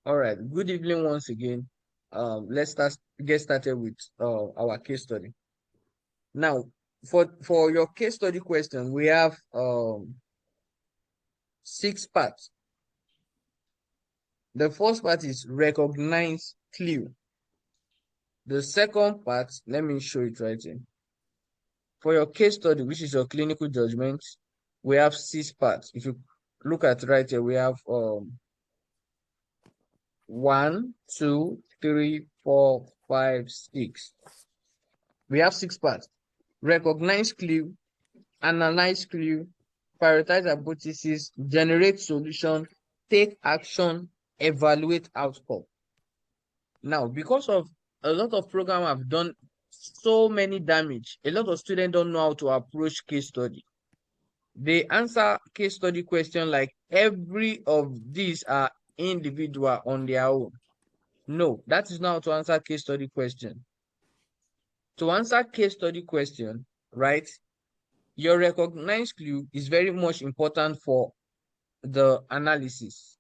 All right. Good evening once again. Get started with our case study. Now, for your case study question, we have 6 parts. The first part is recognize clue. The second part, let me show it right here. For your case study, which is your clinical judgment, we have 6 parts. If you look at right here, we have 1, 2, 3, 4, 5, 6. We have 6 parts. Recognize clue, analyze clue, prioritize hypothesis, generate solution, take action, evaluate outcome. Now, because of a lot of programs have done so many damage, a lot of students don't know how to approach case study. They answer case study question like every of these are individual on their own. No, that is not how to answer case study question. To answer case study question, right, your recognized clue is very much important for the analysis.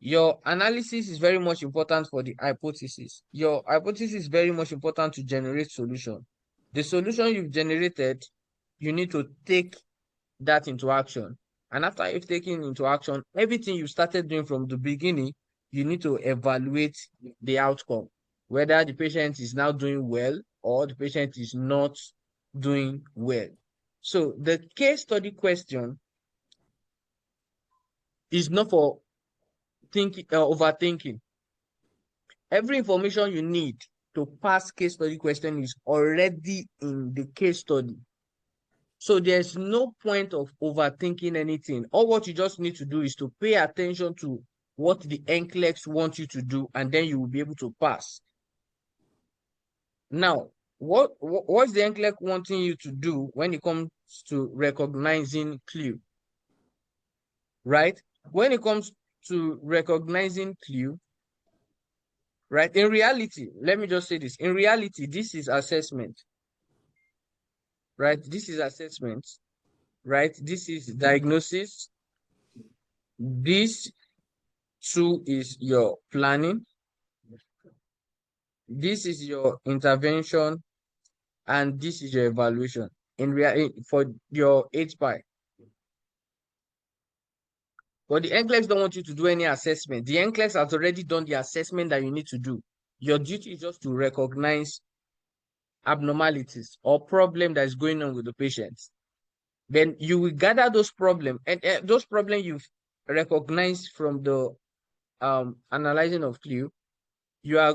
Your analysis is very much important for the hypothesis. Your hypothesis is very much important to generate solution. The solution you've generated, you need to take that into action. And after you've taken into action, everything you started doing from the beginning, you need to evaluate the outcome, whether the patient is now doing well or the patient is not doing well. So the case study question is not for thinking overthinking. Every information you need to pass case study question is already in the case study. So there's no point of overthinking anything. All what you just need to do is to pay attention to what the NCLEX wants you to do, and then you will be able to pass. Now, what's the NCLEX wanting you to do when it comes to recognizing clue? Right? When it comes to recognizing clue, right? In reality, let me just say this. In reality, this is assessment, right? This is assessment, right? This is diagnosis. This too is your planning. This is your intervention, and this is your evaluation. In real for your HPI. But the NCLEX don't want you to do any assessment. The NCLEX has already done the assessment that you need to do. Your duty is just to recognize abnormalities or problem that is going on with the patient. Then you will gather those problems, and those problems you've recognized from the analyzing of clue. You are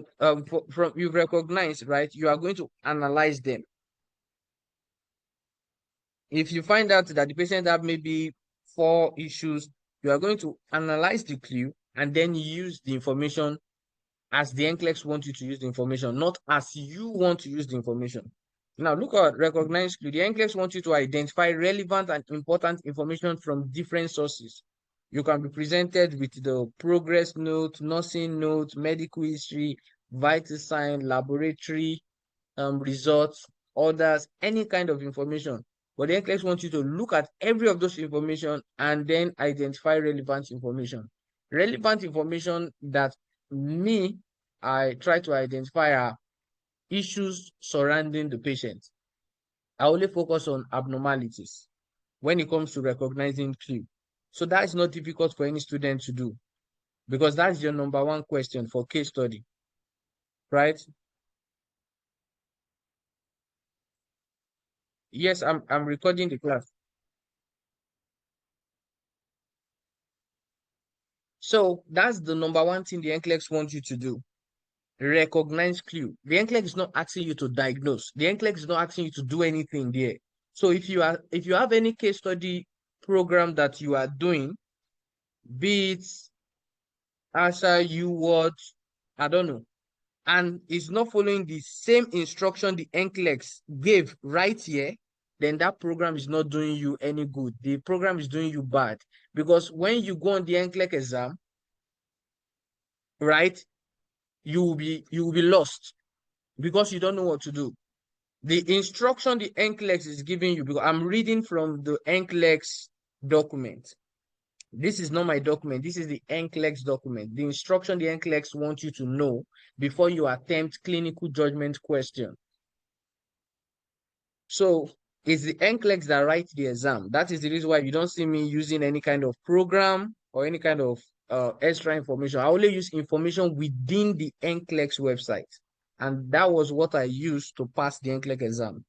from you've recognized, right? You are going to analyze them. If you find out that the patient have maybe 4 issues, you are going to analyze the clue and then use the information as the NCLEX want you to use the information, not as you want to use the information. Now look at recognize clue. The NCLEX wants you to identify relevant and important information from different sources. You can be presented with the progress note, nursing note, medical history, vital sign, laboratory results, orders, any kind of information. But the NCLEX wants you to look at every of those information and then identify relevant information. Relevant information that I try to identify are issues surrounding the patient. I only focus on abnormalities when it comes to recognizing clue. So that is not difficult for any student to do because that's your number one question for case study, right? Yes, I'm recording the class. So that's the number one thing the NCLEX wants you to do. Recognize clue. The NCLEX is not asking you to diagnose. The NCLEX is not asking you to do anything there. So if you have any case study program that you are doing, be it ASA, you what, I don't know, and is not following the same instruction the NCLEX gave right here, then that program is not doing you any good. The program is doing you bad. Because when you go on the NCLEX exam, right, you will be lost because you don't know what to do. The instruction the NCLEX is giving you, because I'm reading from the NCLEX document. This is not my document. This is the NCLEX document. The instruction the NCLEX wants you to know before you attempt clinical judgment question. So it's the NCLEX that writes the exam. That is the reason why you don't see me using any kind of program or any kind of extra information. I only use information within the NCLEX website. And that was what I used to pass the NCLEX exam.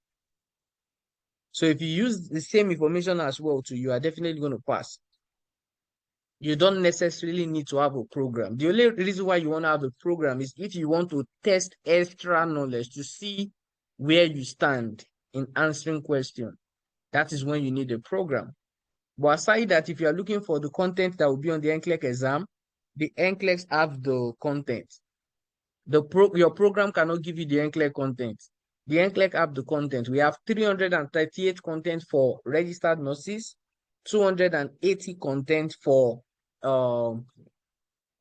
So if you use the same information as well too, you are definitely going to pass. You don't necessarily need to have a program. The only reason why you want to have a program is if you want to test extra knowledge to see where you stand in answering questions. That is when you need a program. But aside that, if you are looking for the content that will be on the NCLEX exam, the NCLEX have the content. Your program cannot give you the NCLEX content. The NCLEX have the content. We have 338 content for registered nurses, 280 content for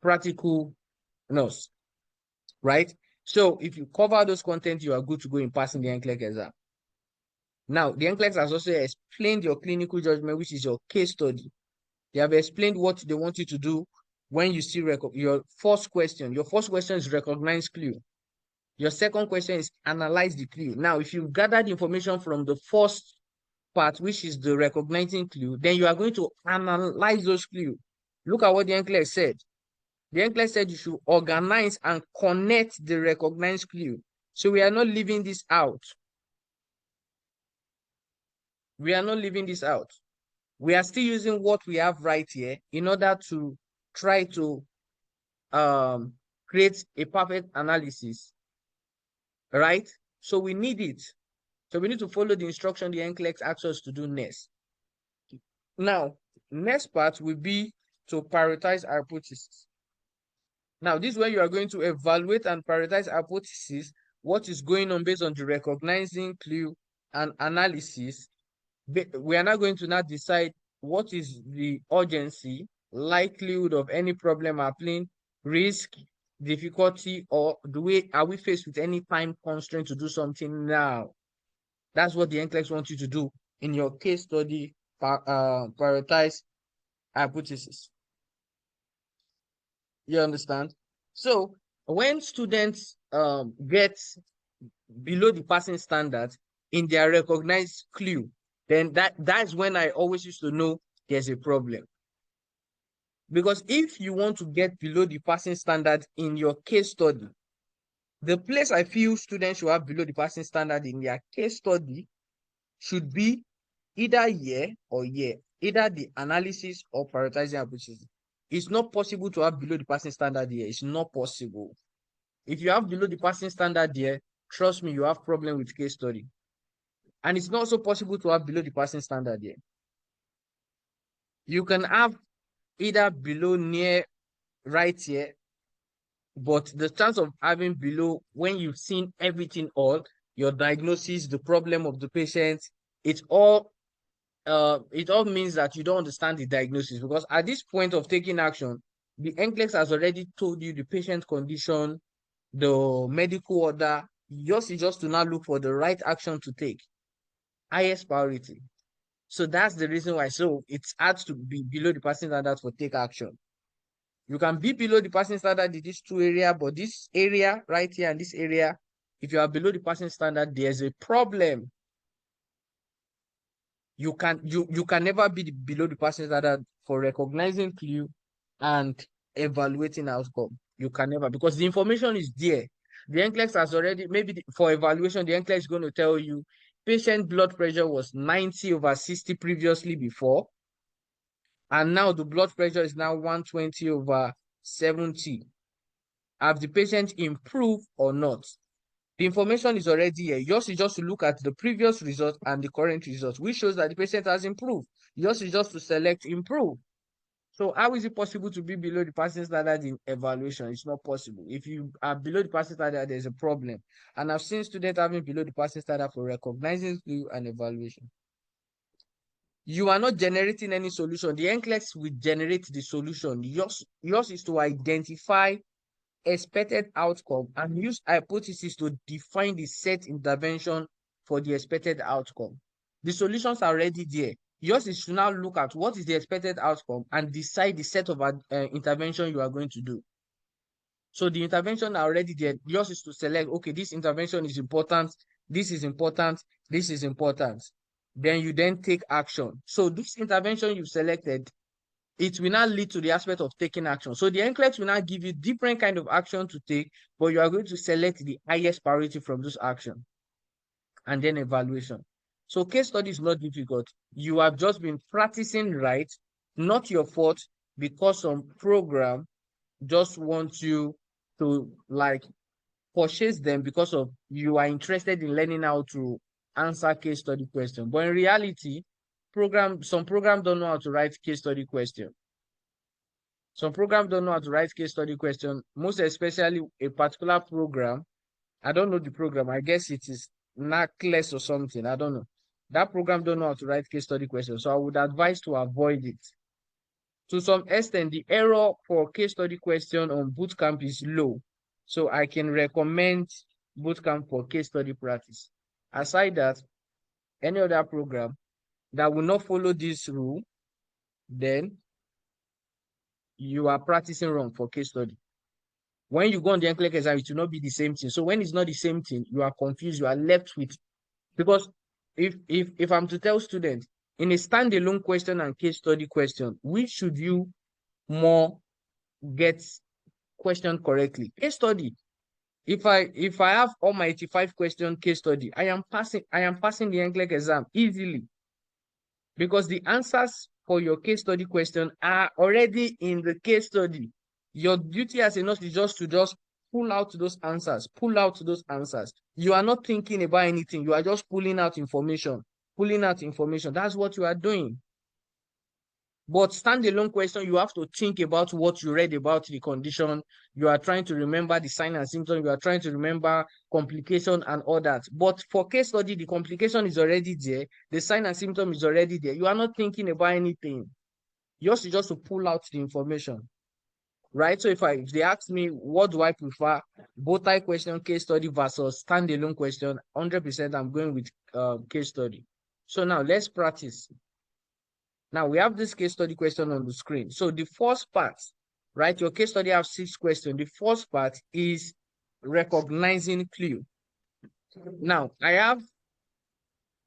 practical nurse, right? So if you cover those content, you are good to go in passing the NCLEX exam. Now, the NCLEX has also explained your clinical judgment, which is your case study. They have explained what they want you to do when you see your first question. Your first question is recognize clue. Your second question is analyze the clue. Now, if you've gathered information from the first part, which is the recognizing clue, then you are going to analyze those clues. Look at what the NCLEX said. The NCLEX said you should organize and connect the recognized clue. So we are not leaving this out. We are not leaving this out. We are still using what we have right here in order to try to create a perfect analysis, right? So we need it. So we need to follow the instruction the NCLEX asks us to do next. Now, next part will be to prioritize hypothesis. Now, this is where you are going to evaluate and prioritize hypothesis, what is going on based on the recognizing clue and analysis. We are now going to now decide what is the urgency, likelihood of any problem happening, risk, difficulty, or are we faced with any time constraint to do something now? That's what the NCLEX wants you to do in your case study, prioritize hypothesis. You understand? So when students get below the passing standard in their recognized clue, then that's when I always used to know there's a problem. Because if you want to get below the passing standard in your case study, the place I feel students should have below the passing standard in their case study should be either year or year, either the analysis or prioritizing hypothesis. It's not possible to have below the passing standard here. It's not possible. If you have below the passing standard here, trust me, you have problem with case study. And it's not so possible to have below the passing standard here. You can have either below, near, right here, but the chance of having below when you've seen everything all, your diagnosis, the problem of the patient, it all means that you don't understand the diagnosis, because at this point of taking action, the NCLEX has already told you the patient condition, the medical order. Yours is just to now look for the right action to take, highest priority. So that's the reason why. So it's hard to be below the passing standard for take action. You can be below the passing standard in these two areas, but this area right here and this area, if you are below the passing standard, there's a problem. You can never be below the passing standard for recognizing clue and evaluating outcome. You can never, because the information is there. The NCLEX has already, maybe for evaluation, the NCLEX is going to tell you patient blood pressure was 90/60 previously before, and now the blood pressure is now 120/70. Have the patient improved or not? The information is already here. Yours is just to look at the previous result and the current result, which shows that the patient has improved. Yours is just to select improve. So how is it possible to be below the passing standard in evaluation? It's not possible. If you are below the passing standard, there's a problem. And I've seen students having below the passing standard for recognizing clue and evaluation. You are not generating any solution. The NCLEX will generate the solution. Yours is to identify expected outcome and use hypothesis to define the set intervention for the expected outcome. The solutions are already there. Yours is to now look at what is the expected outcome and decide the set of intervention you are going to do. So the intervention are already there. Yours is to select, okay, this intervention is important, this is important, this is important. Then you then take action. So this intervention you've selected, it will now lead to the aspect of taking action. So the NCLEX will now give you different kind of action to take, but you are going to select the highest priority from those actions and then evaluation. So case study is not difficult. You have just been practicing right, not your fault, because some program just want you to like purchase them because of you are interested in learning how to answer case study question. But in reality, some program don't know how to write case study question. Some programs don't know how to write case study question, most especially a particular program. I don't know the program. I guess it is NCLEX or something. I don't know. That program don't know how to write case study questions. So I would advise to avoid it. To some extent, the error for case study question on bootcamp is low. So I can recommend bootcamp for case study practice. Aside that, any other program that will not follow this rule, then you are practicing wrong for case study. When you go on the NCLEX exam, it will not be the same thing. So when it's not the same thing, you are confused, you are left with, because if I'm to tell students in a standalone question and case study question, which should you more get question correctly? Case study. If I have all my 85 question case study, I am passing the NCLEX exam easily, because the answers for your case study question are already in the case study. Your duty as a nurse is just to pull out those answers, pull out those answers. You are not thinking about anything. You are just pulling out information, pulling out information. That's what you are doing. But standalone question, you have to think about what you read about the condition. You are trying to remember the sign and symptom. You are trying to remember complication and all that. But for case study, the complication is already there. The sign and symptom is already there. You are not thinking about anything. Yours is just to pull out the information, right? So if they ask me, what do I prefer? Both type question, case study versus standalone question, 100% I'm going with case study. So now let's practice. Now we have this case study question on the screen. So the first part, right? Your case study has 6 questions. The first part is recognizing clue. Now I have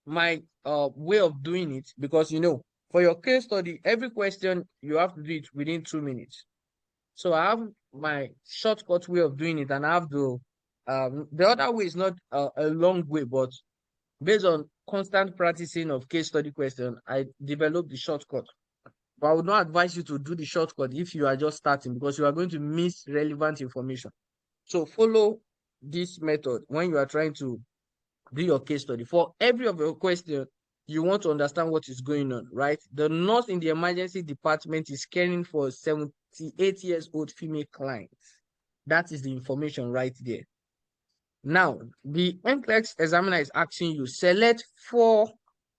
my way of doing it, because for your case study, every question you have to do it within 2 minutes. So I have my shortcut way of doing it, and I have the other way is not a long way, but based on constant practicing of case study question, I developed the shortcut. But I would not advise you to do the shortcut if you are just starting, because you are going to miss relevant information. So follow this method when you are trying to do your case study. For every of your question, you want to understand what is going on, right? The nurse in the emergency department is caring for a 78 years old female client. That is the information right there. Now, the NCLEX examiner is asking you, select 4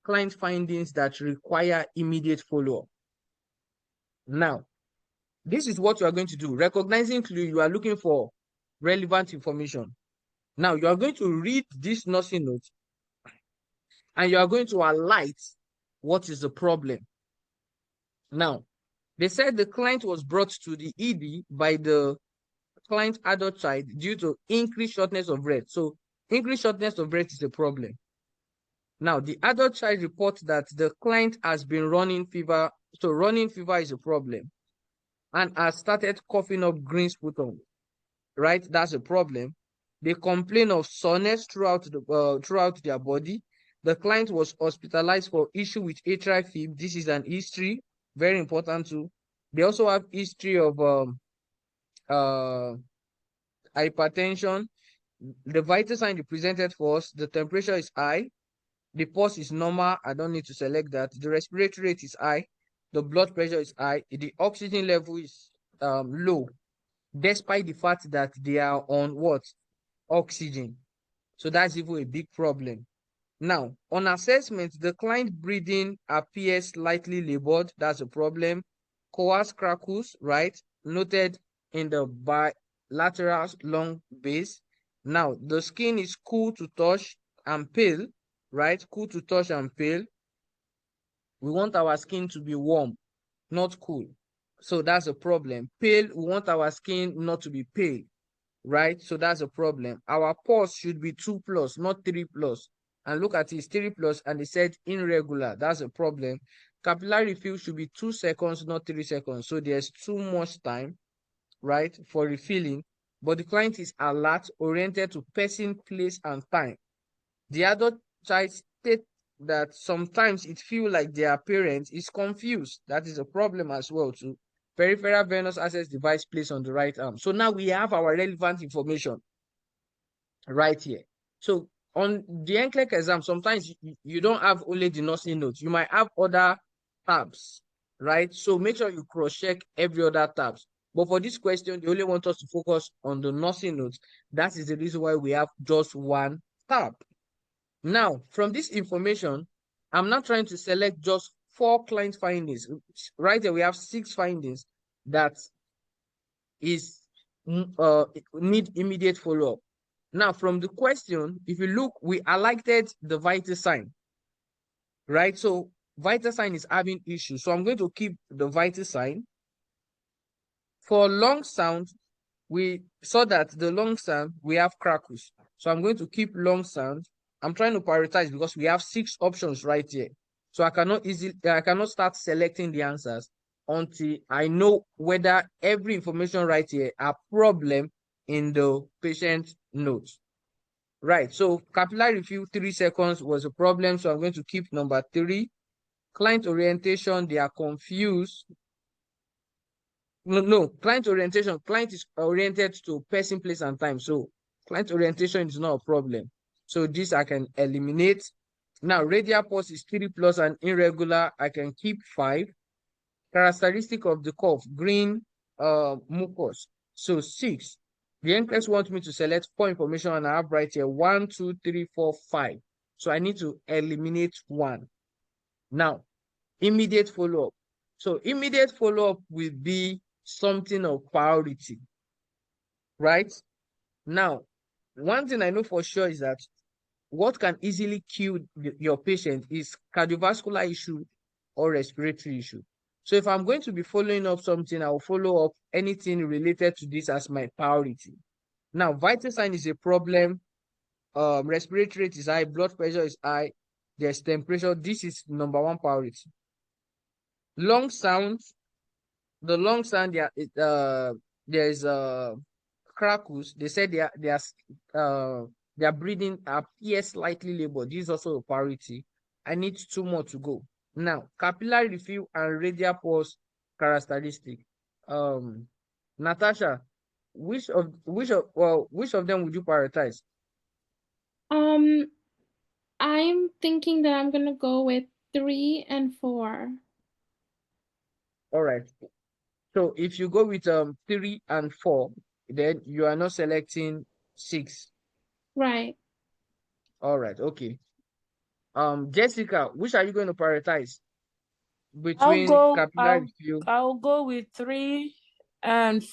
client findings that require immediate follow-up. Now, this is what you are going to do. Recognizing clue, you are looking for relevant information. Now, you are going to read this nursing note, and you are going to highlight what is the problem. Now, they said the client was brought to the ED by the client adult child due to increased shortness of breath. So increased shortness of breath is a problem. Now, the adult child reports that the client has been running fever. So running fever is a problem, and has started coughing up green sputum, right? That's a problem. They complain of soreness throughout their body. The client was hospitalized for issue with atrial fib. This is an history, very important too. They also have history of hypertension. The vital sign they presented for us, the temperature is high, the pulse is normal. I don't need to select that. The respiratory rate is high, the blood pressure is high, the oxygen level is low, despite the fact that they are on what? Oxygen. So that's even a big problem. Now, on assessment, the client breathing appears slightly labored. That's a problem. Coarse crackles, right? Noted in the bilateral lung base. Now, the skin is cool to touch and pale, right? Cool to touch and pale. We want our skin to be warm, not cool. So that's a problem. Pale, we want our skin not to be pale, right? So that's a problem. Our pulse should be 2+, not 3+. And look at it, it's 3+, and they said irregular. That's a problem. Capillary refill should be 2 seconds, not 3 seconds. So there's too much time, right, for refilling. But the client is alert, oriented to person, place, and time. The adult child state that sometimes it feels like their parent is confused. That is a problem as well too. Peripheral venous access device placed on the right arm. So now we have our relevant information right here. So on the NCLEX exam, sometimes you don't have only the nursing notes. You might have other tabs, right? So make sure you cross-check every other tabs. But for this question, they only want us to focus on the nursing notes. That is the reason why we have just one tab. Now, from this information, I'm not trying to select just 4 client findings. Right there, we have 6 findings that is need immediate follow-up. Now, from the question, if you look, we highlighted the vital sign, right? So vital sign is having issues. So I'm going to keep the vital sign. For long sound, we saw that the long sound, we have crackles. So I'm going to keep long sound. I'm trying to prioritize because we have 6 options right here. So I cannot start selecting the answers until I know whether every information right here are problem in the patient notes. Right. So capillary refill 3 seconds was a problem. So I'm going to keep number 3. Client orientation, they are confused. No, client orientation. Client is oriented to person, place, and time. So client orientation is not a problem. So this I can eliminate. Now, radial pulse is 3+ and irregular. I can keep 5. Characteristic of the cough, green mucus. So 6. The NCLEX wants me to select 4 information, and I have right here 1, 2, 3, 4, 5. So I need to eliminate 1. Now, immediate follow-up. So immediate follow-up will be something of priority, right? Now, one thing I know for sure is that what can easily kill your patient is cardiovascular issue or respiratory issue. So if I'm going to be following up something, I'll follow up anything related to this as my priority. Now, vital sign is a problem. Respiratory rate is high, blood pressure is high, there's temperature. This is number 1 priority. Long sound, the long sound, there's crackles. They said their breathing appears slightly labored. This is also a priority. I need 2 more to go. Now, capillary refill and radial pulse characteristic. Natasha, which of them would you prioritize? I'm thinking that I'm gonna go with 3 and 4. All right. So if you go with 3 and 4, then you are not selecting 6. Right. All right. Okay. Jessica, which are you going to prioritize I'll between go. capillary refill? I'll go with 3 and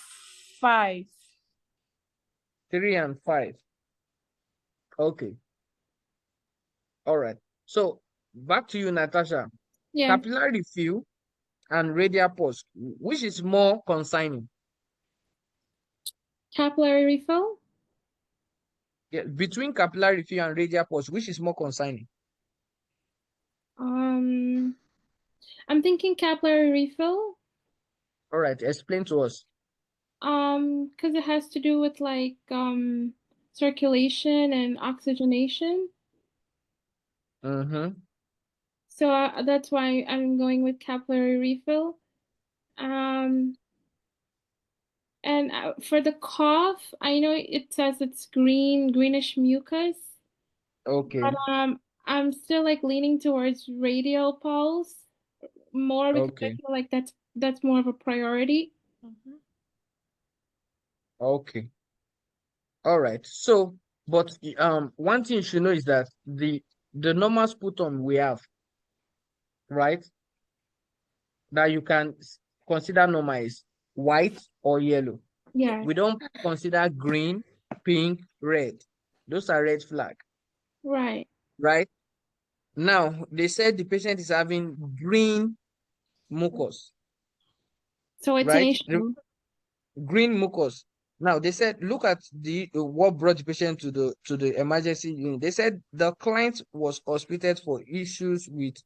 5. 3 and 5. Okay. All right. So back to you, Natasha. Yeah. Capillary refill and radial pulse, which is more concerning? Capillary refill. Yeah, between capillary refill and radial pulse, which is more concerning? I'm thinking capillary refill. All right. Explain to us. Because it has to do with like circulation and oxygenation. Mm-hmm. So that's why I'm going with capillary refill. Um, and for the cough, I know it says it's greenish mucus, Okay. but I'm still like leaning towards radial pulse more because I Okay. feel like that's more of a priority. Okay. All right. So, but one thing you should know is that the normal sputum we have, right, that you can consider normal is white or yellow. Yeah. We don't consider green, pink, red. Those are red flag, Right. right? Now, they said the patient is having green mucus, So it's an right? issue. Green mucus. Now, they said, look at the what brought the patient to the emergency unit. They said the client was hospitalized for issues with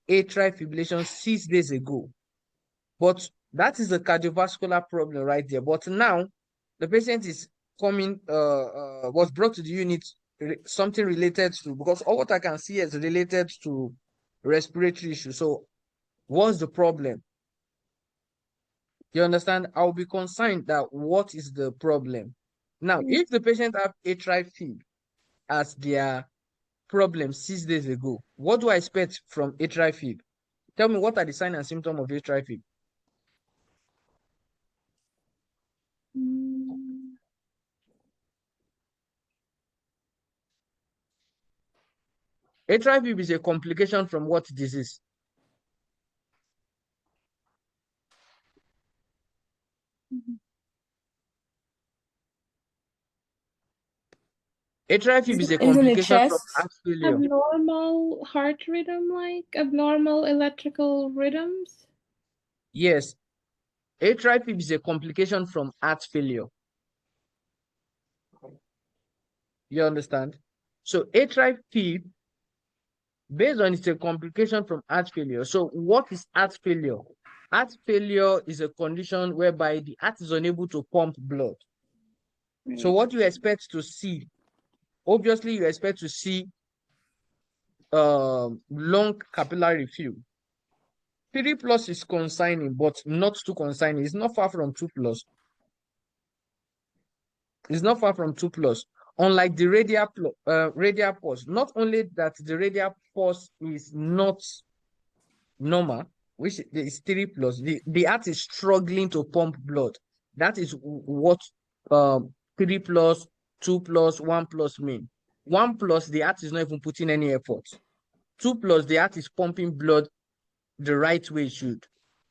atrial fibrillation 6 days ago. But that is a cardiovascular problem right there. But now, the patient is was brought to the unit, something related to, because all what I can see is related to respiratory issue. So what's the problem? You understand? I'll be concerned that what is the problem. Now, if the patient have atrial fib as their problem 6 days ago, what do I expect from atrial fib? Tell me, what are the signs and symptoms of atrial fib? Mm. Atrial fib is a complication from what disease? Atrial fib is a Is in the complication from chest. heart failure. Abnormal heart rhythm, like abnormal electrical rhythms. Yes, atrial fib is a complication from heart failure. You understand? So atrial fib, based on it's a complication from heart failure. So what is heart failure? Heart failure is a condition whereby the heart is unable to pump blood. So Right. what you expect to see, obviously you expect to see lung capillary fill. 3 plus is consigning, but not too consigning. It's not far from 2 plus. It's not far from 2 plus. Unlike the radial pulse, not only that the radial pulse is not normal, which is 3 plus, the heart is struggling to pump blood. That is what 3 plus, 2 plus, 1 plus mean. 1 plus, the heart is not even putting any effort. 2 plus, the heart is pumping blood the right way it should,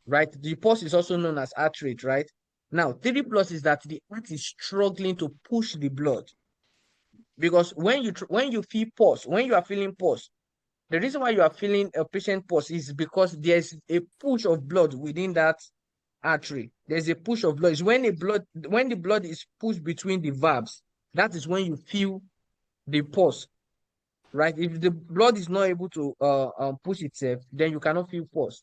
right? The pulse is also known as heart rate, right? Now, 3 plus is that the heart is struggling to push the blood. Because when you feel pulse, when you are feeling pulse, the reason why you are feeling a patient pulse is because there's a push of blood within that artery. There's a push of blood. It's when the blood is pushed between the valves, that is when you feel the pulse, right? If the blood is not able to push itself, then you cannot feel pulse.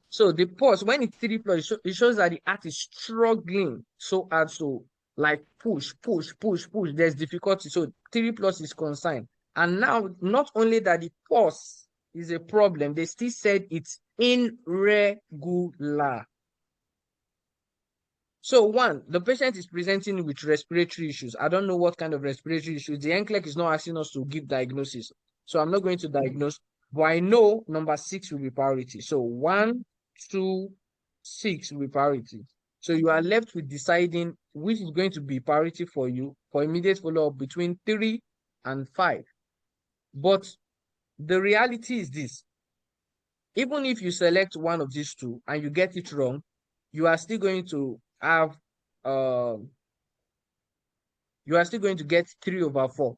So the pulse, when it's 3 plus, it shows that the heart is struggling so hard to like push, push, push, push. There's difficulty. So 3 plus is consigned. And now, not only that the pulse is a problem, they still said it's irregular. So one, the patient is presenting with respiratory issues. I don't know what kind of respiratory issues. The NCLEX is not asking us to give diagnosis. So I'm not going to diagnose, but I know number 6 will be priority. So 1, 2, 6 will be priority. So you are left with deciding which is going to be priority for you for immediate follow-up between 3 and 5. But the reality is this. Even if you select one of these two and you get it wrong, you are still going to have you are still going to get 3/4,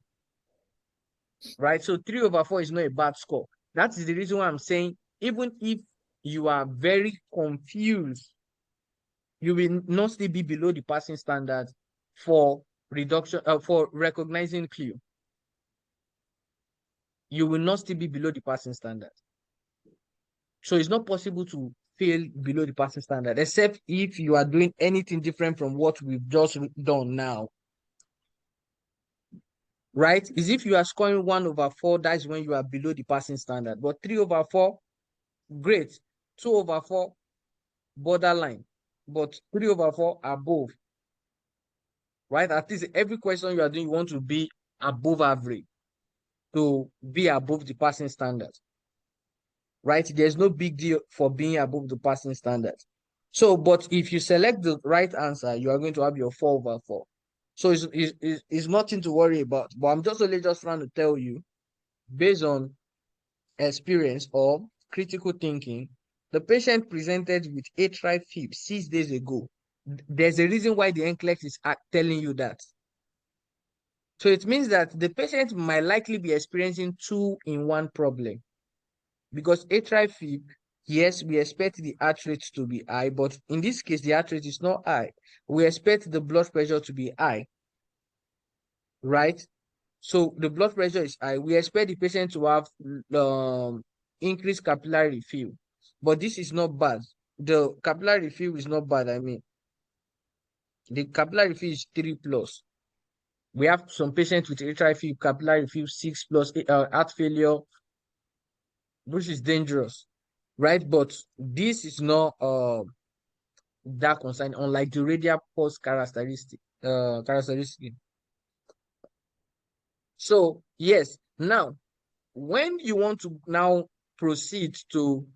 right? So 3/4 is not a bad score. That is the reason why I'm saying, even if you are very confused, you will not still be below the passing standard for reduction for recognizing clue. You will not still be below the passing standard. So it's not possible to fail below the passing standard, except if you are doing anything different from what we've just done now. Right? Is if you are scoring 1/4, that's when you are below the passing standard. But 3/4, great. 2/4, borderline. But 3/4, above. Right? At least every question you are doing, you want to be above average, to be above the passing standard. Right? There's no big deal for being above the passing standard. So, but if you select the right answer, you are going to have your 4/4. So it's nothing to worry about. But I'm just trying to tell you, based on experience or critical thinking, the patient presented with atrial fib 6 days ago. There's a reason why the NCLEX is telling you that. So it means that the patient might likely be experiencing two-in-one problem. Because atrial fib, yes, we expect the heart rate to be high, but in this case, the heart rate is not high. We expect the blood pressure to be high, right? So the blood pressure is high. We expect the patient to have increased capillary fill, but this is not bad. The capillary fill is not bad. I mean, the capillary fill is 3 plus. We have some patients with atrial fib, capillary fill 6 plus, heart failure, which is dangerous, right? But this is not that concern, unlike the radial pulse characteristic. So yes, now when you want to now proceed to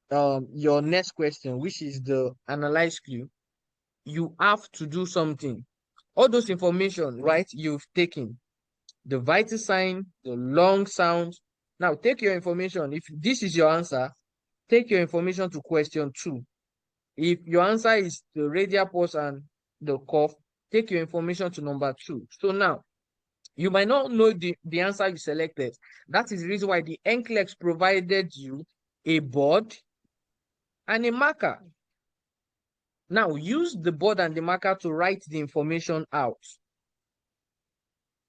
your next question, which is the analyze clue, you have to do something. All those information, right, you've taken the vital sign, the long sound. Now take your information. If this is your answer, take your information to question 2. If your answer is the radial pulse and the cough, take your information to number 2. So now, you might not know the answer you selected. That is the reason why the NCLEX provided you a board and a marker. Now, use the board and the marker to write the information out.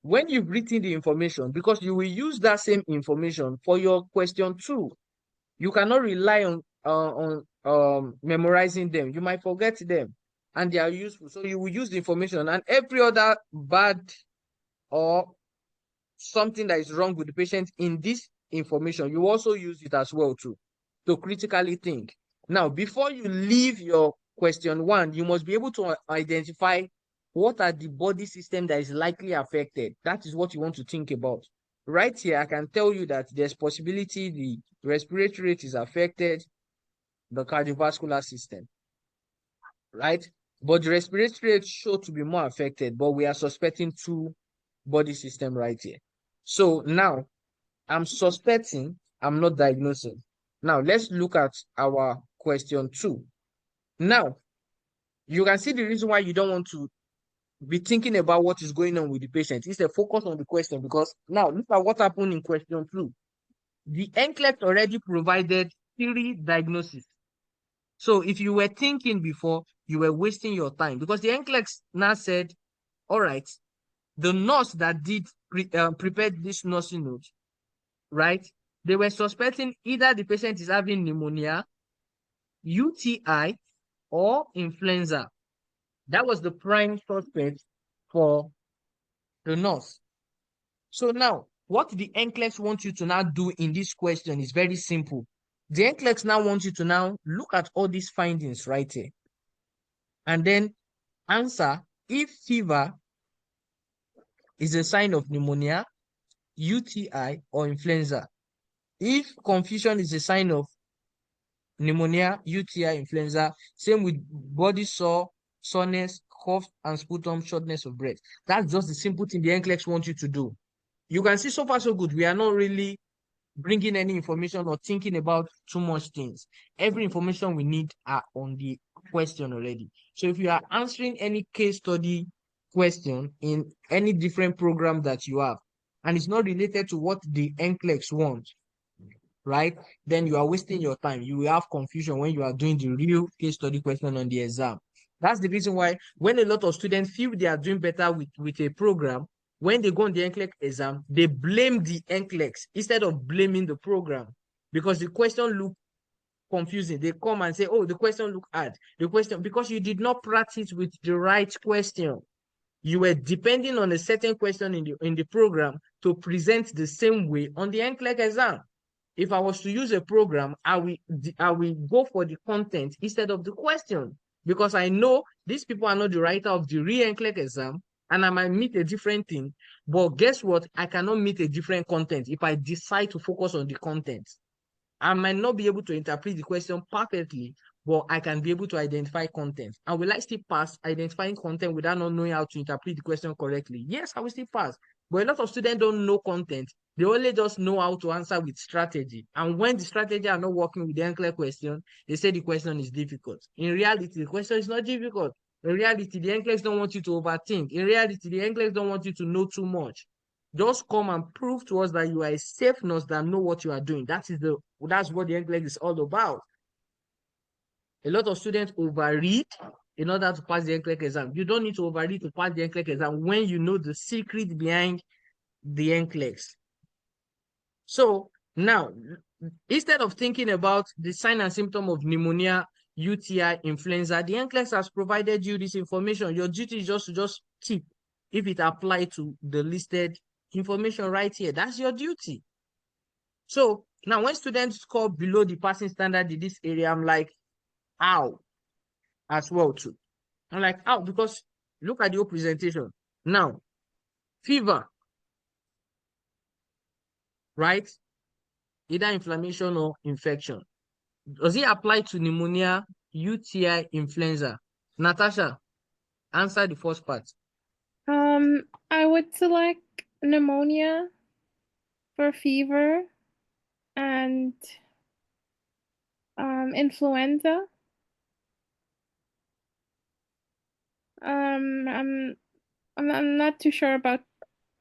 When you've written the information, because you will use that same information for your question 2, you cannot rely on memorizing them. You might forget them, and they are useful. So you will use the information, and every other bad or something that is wrong with the patient in this information, you also use it as well too, to critically think. Now, before you leave your question 1, you must be able to identify what are the body system that is likely affected. That is what you want to think about. Right here, I can tell you that there's possibility the respiratory rate is affected, the cardiovascular system, right? But the respiratory rate show to be more affected, but we are suspecting 2 body system right here. So now I'm suspecting, I'm not diagnosing. Now let's look at our question 2. Now you can see the reason why you don't want to be thinking about what is going on with the patient. Instead, focus on the question, because now look at what happened in question 2. The NCLEX already provided 3 diagnoses. So if you were thinking before, you were wasting your time, because the NCLEX now said, all right, the nurse that did prepared this nursing note, right? They were suspecting either the patient is having pneumonia, UTI, or influenza. That was the prime suspect for the nurse. So now, what the NCLEX wants you to now do in this question is very simple. The NCLEX now wants you to now look at all these findings right here, and then answer if fever is a sign of pneumonia, UTI, or influenza. If confusion is a sign of pneumonia, UTI, influenza, same with body sore, soreness, cough, and sputum, shortness of breath. That's just the simple thing the NCLEX wants you to do. You can see so far so good. We are not really bringing any information or thinking about too much things. Every information we need are on the question already. So if you are answering any case study question in any different program that you have, and it's not related to what the NCLEX wants, right? Then you are wasting your time. You will have confusion when you are doing the real case study question on the exam. That's the reason why when a lot of students feel they are doing better with a program, when they go on the NCLEX exam, they blame the NCLEX instead of blaming the program, because the question look confusing. They come and say, oh, the question look hard. The question, because you did not practice with the right question. You were depending on a certain question in the program to present the same way on the NCLEX exam. If I was to use a program, I will go for the content instead of the question, because I know these people are not the writer of the real NCLEX exam, and I might meet a different thing. But guess what? I cannot meet a different content if I decide to focus on the content. I might not be able to interpret the question perfectly, but I can be able to identify content. And will I still pass identifying content without not knowing how to interpret the question correctly? Yes, I will still pass. But a lot of students don't know content. They only just know how to answer with strategy. And when the strategy are not working with the unclear question, they say the question is difficult. In reality, the question is not difficult. In reality, the NCLEX don't want you to overthink. In reality, the NCLEX don't want you to know too much. Just come and prove to us that you are a safe nurse that know what you are doing. That's what the NCLEX is all about. A lot of students overread in order to pass the NCLEX exam. You don't need to overread to pass the NCLEX exam when you know the secret behind the NCLEX. So now, instead of thinking about the sign and symptom of pneumonia, UTI, influenza, the NCLEX has provided you this information. Your duty is just to keep if it applies to the listed information right here. That's your duty. So now when students score below the passing standard in this area, I'm like, how? As well too. I'm like, how? Because look at your presentation. Now, fever, right? Either inflammation or infection. Does it apply to pneumonia, UTI, influenza? Natasha, answer the first part. I would select pneumonia for fever and influenza. I'm not too sure about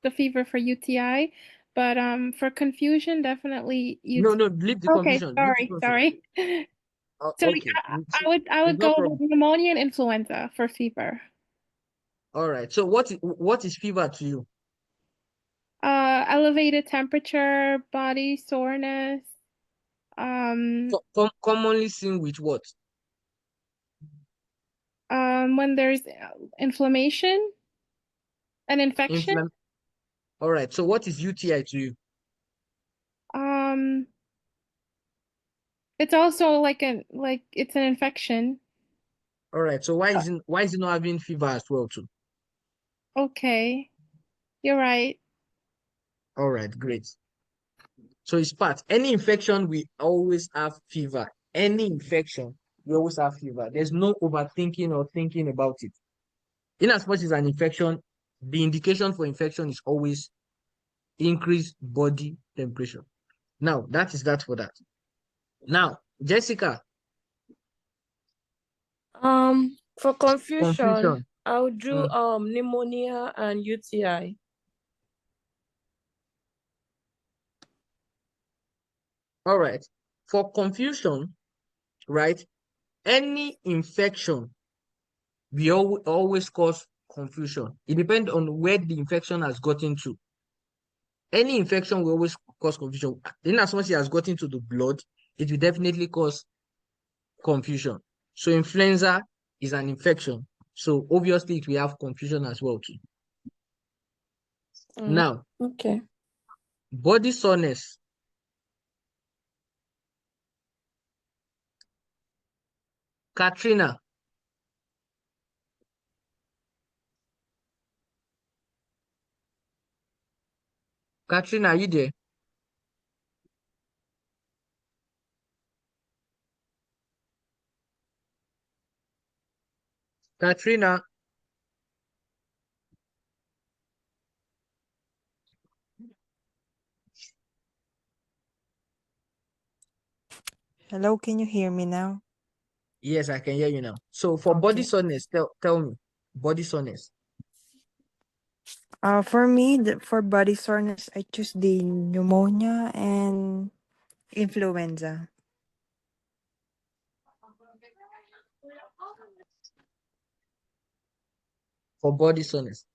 the fever for UTI, but for confusion, definitely No, UTI. leave the Okay, confusion. Leave the sorry, confusion. sorry. So Okay, I it's would no go with problem. pneumonia and influenza for fever. All right. So what is fever to you? Elevated temperature, body soreness, Commonly seen with what? when there's inflammation, an infection. Inflam. All right. So what is UTI to you? Um, it's also like it's an infection. All right. So why is it not having fever as well too? Okay, you're right. All right. Great. So it's part. Any infection, we always have fever. Any infection, we always have fever. There's no overthinking or thinking about it. In as much as an infection, the indication for infection is always increased body temperature. Now, that is that for that. Now, Jessica, For confusion, confusion. I would do Mm, pneumonia and UTI. all right. For confusion, right? Any infection we always cause confusion. It depends on where the infection has gotten to. Any infection will always cause confusion. In as much as it has gotten to the blood, it will definitely cause confusion. So influenza is an infection. So obviously it will have confusion as well too. Mm, Now, okay. body soreness. Katrina. Katrina, are you there? Katrina, Hello, can you hear me now? yes, I can hear you now. So for body Okay. soreness, tell me, body soreness. For me, for body soreness, I choose the pneumonia and influenza. For body soreness.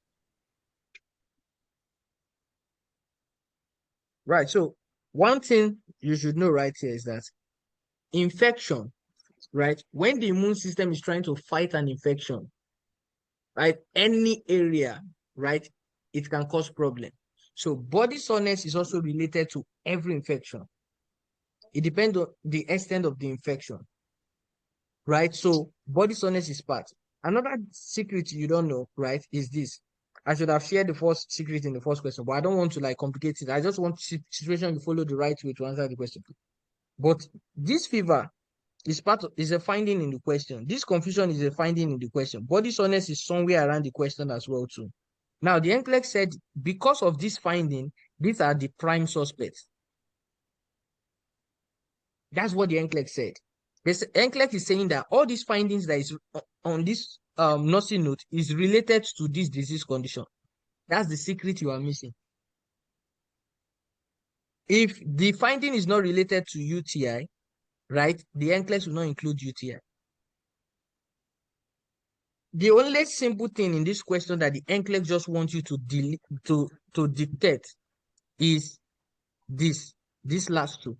Right. So one thing you should know right here is that infection, right? When the immune system is trying to fight an infection, right? Any area, right? It can cause problem. So body soreness is also related to every infection. It depends on the extent of the infection, right? So body soreness is part. Another secret you don't know, right, is this. I should have shared the first secret in the first question, but I don't want to like complicate it. I just want situation to follow the right way to answer the question. But this fever is a finding in the question. This confusion is a finding in the question. Body soreness is somewhere around the question as well too. Now the NCLEX said because of this finding, these are the prime suspects. That's what the NCLEX said. This NCLEX is saying that all these findings that is on this nursing note is related to this disease condition. That's the secret you are missing. If the finding is not related to UTI, right, the NCLEX will not include UTI. The only simple thing in this question that the NCLEX just wants you to dictate is this last two.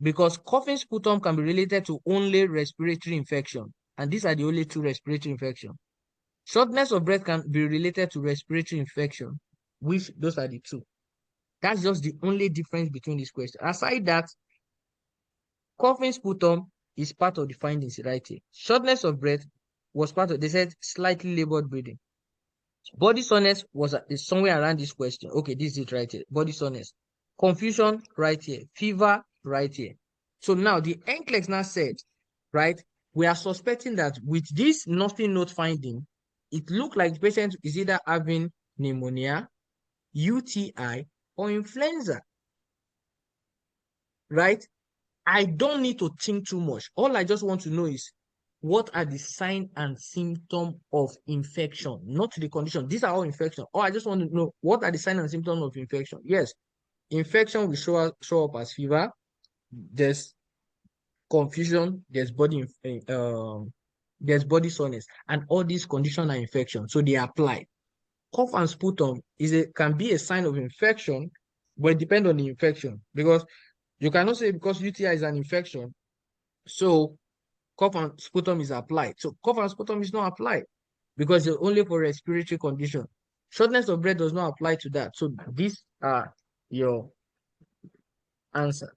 Because coughing sputum can be related to only respiratory infection, and these are the only two respiratory infections. Shortness of breath can be related to respiratory infection, which those are the two. That's just the only difference between these questions. Aside that, coughing sputum is part of the findings right here. Shortness of breath was part of, they said slightly labored breathing. Body soreness is somewhere around this question. Okay, this is it right here. Body soreness. Confusion right here. Fever right here. So now the NCLEX now said, right, we are suspecting that with this nothing note finding, it looked like the patient is either having pneumonia, UTI, or influenza. Right? I don't need to think too much. All I just want to know is what are the signs and symptoms of infection, not the condition. These are all infection. Or I just want to know what are the signs and symptoms of infection. Yes, infection will show up as fever. There's confusion. There's body soreness, and all these conditions are infection. So they apply. Cough and sputum can be a sign of infection, but it depends on the infection, because you cannot say because UTI is an infection, so cough and sputum is applied. So cough and sputum is not applied because it's only for respiratory condition. Shortness of breath does not apply to that. So these are your answer.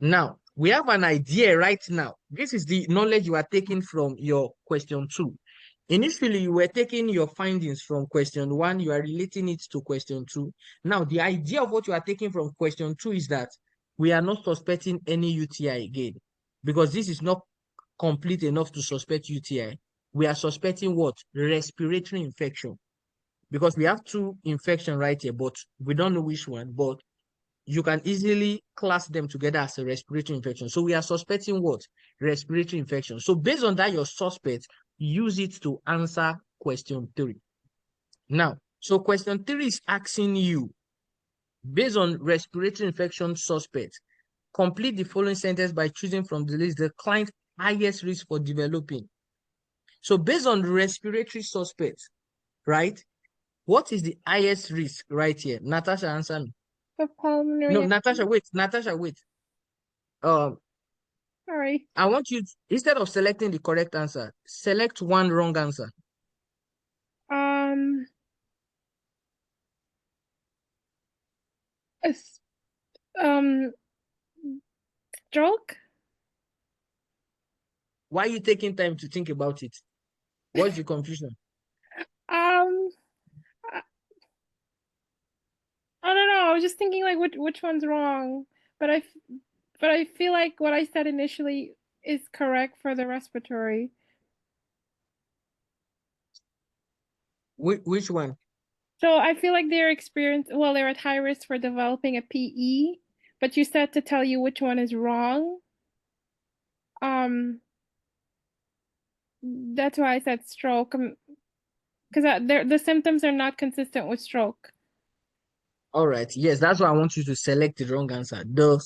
Now, we have an idea right now. This is the knowledge you are taking from your question 2. Initially, you were taking your findings from question 1. You are relating it to question 2. Now, the idea of what you are taking from question 2 is that we are not suspecting any UTI again, because this is not complete enough to suspect UTI. We are suspecting what? Respiratory infection. Because we have 2 infections right here, but we don't know which one, but you can easily class them together as a respiratory infection. So we are suspecting what? Respiratory infection. So based on that, your suspect, use it to answer question 3. Now, so question 3 is asking you, based on respiratory infection suspect, complete the following sentence by choosing from the list the client's highest risk for developing. So based on respiratory suspect, right? What is the highest risk right here? Natasha, answer me. For pulmonary. No, Natasha, wait. Natasha, wait. Sorry. I want you to, instead of selecting the correct answer, select one wrong answer. Stroke. Why are you taking time to think about it? What's the confusion? I don't know. I was just thinking like which one's wrong, but I feel like what I said initially is correct for the respiratory. Which one? So I feel like they're at high risk for developing a PE, but you said to tell you which one is wrong. That's why I said stroke, because the symptoms are not consistent with stroke. All right. Yes, that's why I want you to select the wrong answer. The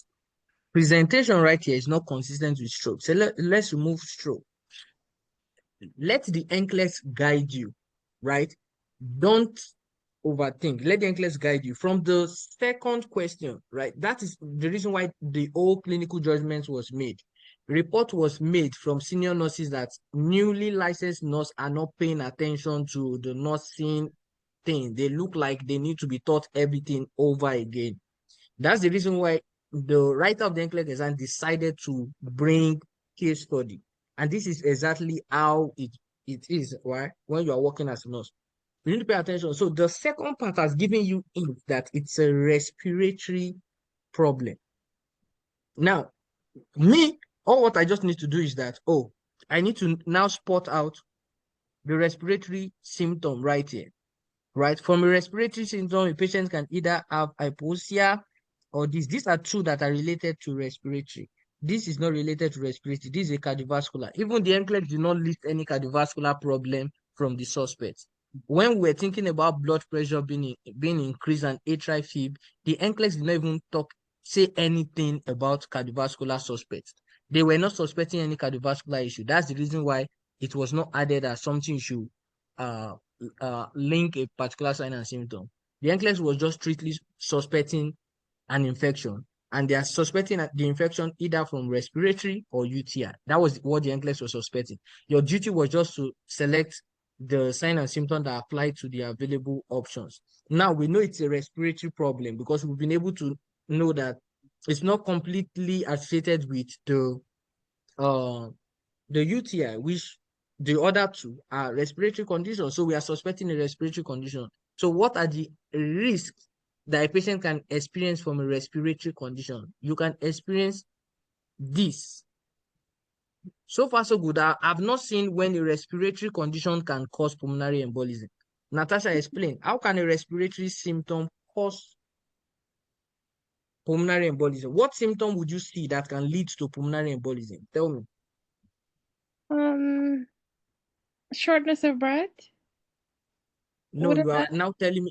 presentation right here is not consistent with stroke. So let's remove stroke. Let the NCLEX guide you, right? Don't overthink. Let the NCLEX guide you. From the second question, right? That is the reason why the whole clinical judgment was made. Report was made from senior nurses that newly licensed nurses are not paying attention to the nursing thing. They look like they need to be taught everything over again. That's the reason why the writer of the NCLEX exam decided to bring case study. And this is exactly how it is, right? When you are working as a nurse. You need to pay attention. So the second part has given you hint that it's a respiratory problem. Now, all what I just need to do is that, I need to now spot out the respiratory symptom right here. Right? From a respiratory symptom, a patient can either have hypoxia or this. These are two that are related to respiratory. this is not related to respiratory. This is a cardiovascular. Even the NCLEX did not list any cardiovascular problem from the suspect. When we were thinking about blood pressure being increased and atrial fib, the NCLEX did not even say anything about cardiovascular suspects. They were not suspecting any cardiovascular issue. That's the reason why it was not added as something you should link a particular sign and symptom. The NCLEX was just strictly suspecting an infection, and they are suspecting the infection either from respiratory or UTI. That was what the NCLEX was suspecting. Your duty was just to select the sign and symptom that apply to the available options. Now we know it's a respiratory problem because we've been able to know that it's not completely associated with the UTI, which the other two are respiratory conditions. So we are suspecting a respiratory condition. So what are the risks that a patient can experience from a respiratory condition? You can experience this. So far, so good. I've not seen when a respiratory condition can cause pulmonary embolism. Natasha, explain. How can a respiratory symptom cause pulmonary embolism? What symptom would you see that can lead to pulmonary embolism? Tell me. Shortness of breath. No, What is that?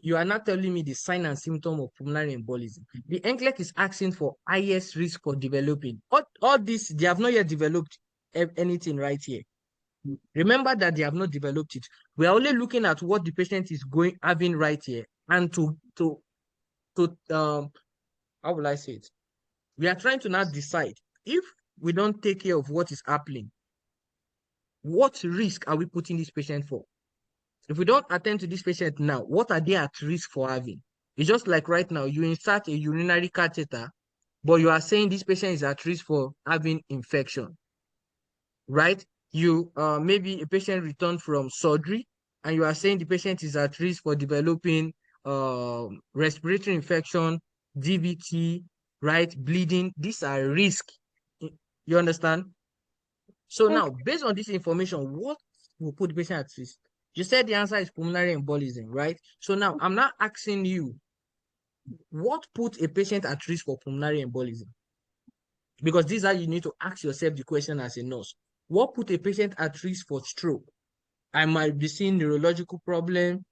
you are not telling me the sign and symptom of pulmonary embolism. The NCLEX is asking for highest risk for developing. All this, they have not yet developed anything right here. Remember that they have not developed it. We are only looking at what the patient is having right here, and to how will I say it? We are trying to now decide if we don't take care of what is happening, what risk are we putting this patient for? If we don't attend to this patient now, what are they at risk for having? It's just like right now, you insert a urinary catheter, but you are saying this patient is at risk for having infection, right? You maybe a patient returned from surgery, and you are saying the patient is at risk for developing respiratory infection, DVT, right? Bleeding. These are risks. You understand? So now, based on this information, what will put the patient at risk? You said the answer is pulmonary embolism, right? So now I'm not asking you what put a patient at risk for pulmonary embolism, because this is how you need to ask yourself the question as a nurse. What put a patient at risk for stroke? I might be seeing neurological problem,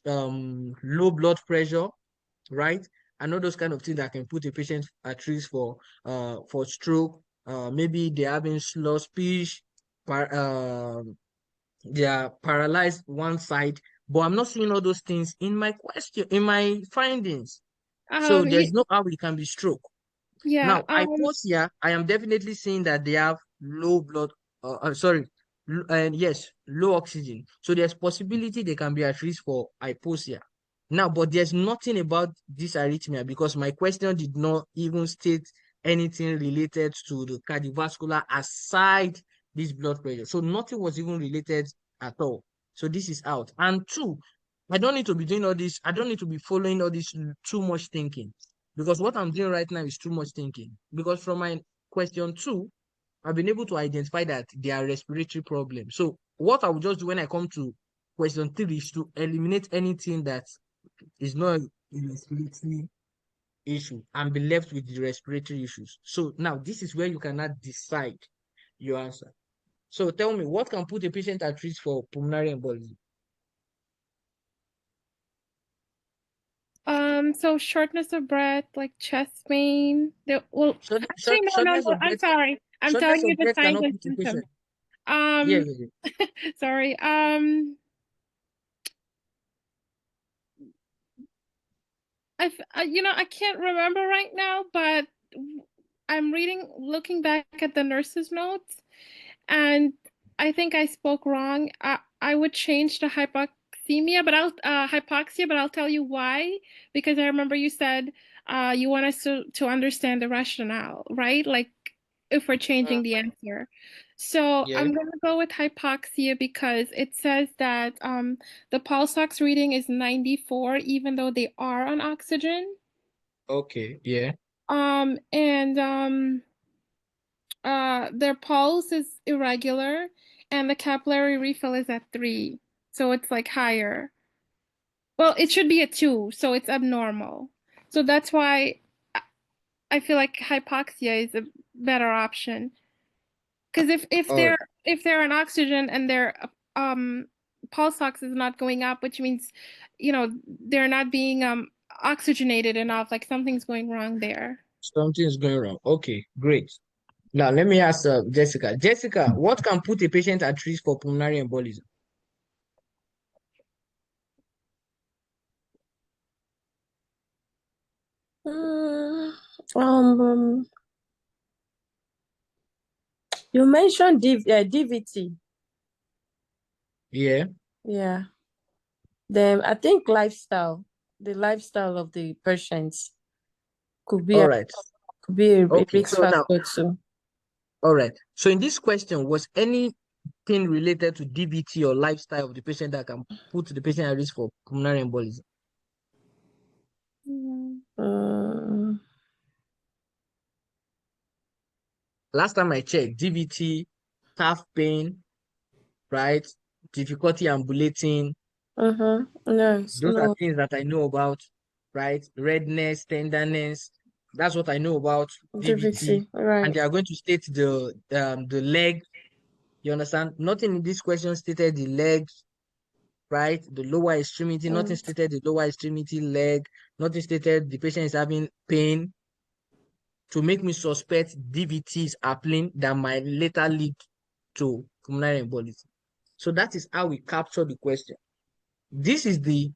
low blood pressure, right? And all those kind of things that can put a patient at risk for stroke. Maybe they're having slow speech, they are paralyzed one side, but I'm not seeing all those things in my findings. So there's no how it can be stroke. Yeah. Now, hypoxia, I am definitely seeing that they have low blood, sorry, and yes, low oxygen. So there's possibility they can be at risk for hypoxia. Now, but there's nothing about this arrhythmia because my question did not even state anything related to the cardiovascular aside this blood pressure. So nothing was even related at all. So this is out. And two, I don't need to be doing all this. I don't need to be following all this too much thinking, because what I'm doing right now is too much thinking. Because from my question two, I've been able to identify that there are respiratory problems. So what I will just do when I come to question three is to eliminate anything that is not a respiratory issue and be left with the respiratory issues. So now this is where you cannot decide your answer. So tell me, what can put a patient at risk for pulmonary embolism? So shortness of breath, like chest pain. Well, actually, no. Shortness of I'm breath. sorry. I'm telling Shortness you of the breath signs cannot and put a symptoms. patient. Yeah. Sorry. I can't remember right now, but I'm looking back at the nurse's notes, and I think I spoke wrong. I would change to hypoxemia, but hypoxia, but I'll tell you why. Because I remember you said you want us to understand the rationale, right? Like if we're changing the answer. So Yeah. I'm gonna go with hypoxia because it says that the pulse ox reading is 94, even though they are on oxygen. Okay. Yeah. And their pulse is irregular and the capillary refill is at 3. So it's like higher. Well, it should be at 2, so it's abnormal. So that's why I feel like hypoxia is better option. Because if All they're right. if they're on oxygen and their pulse ox is not going up, which means, they're not being oxygenated enough, like something's going wrong there. Something is going wrong. Okay, great. Now let me ask Jessica. Jessica, what can put a patient at risk for pulmonary embolism? Mm, um, you mentioned DVT. Yeah. Yeah. Then I think the lifestyle of the patients could be All a, right. could be a Okay. risk So now, factor too. all right. So in this question, was anything related to DVT or lifestyle of the patient that can put the patient at risk for pulmonary embolism? Mm, Last time I checked, DVT, calf pain, right? Difficulty ambulating. Those are no, things that I know about, right? Redness, tenderness. That's what I know about DVT. DVT, And right. they are going to state the leg. You understand? Nothing in this question stated the leg, right? The lower extremity, nothing Mm, stated the lower extremity leg, nothing stated the patient is having pain to make me suspect DVT is happening that might later lead to pulmonary embolism. So that is how we capture the question. This is the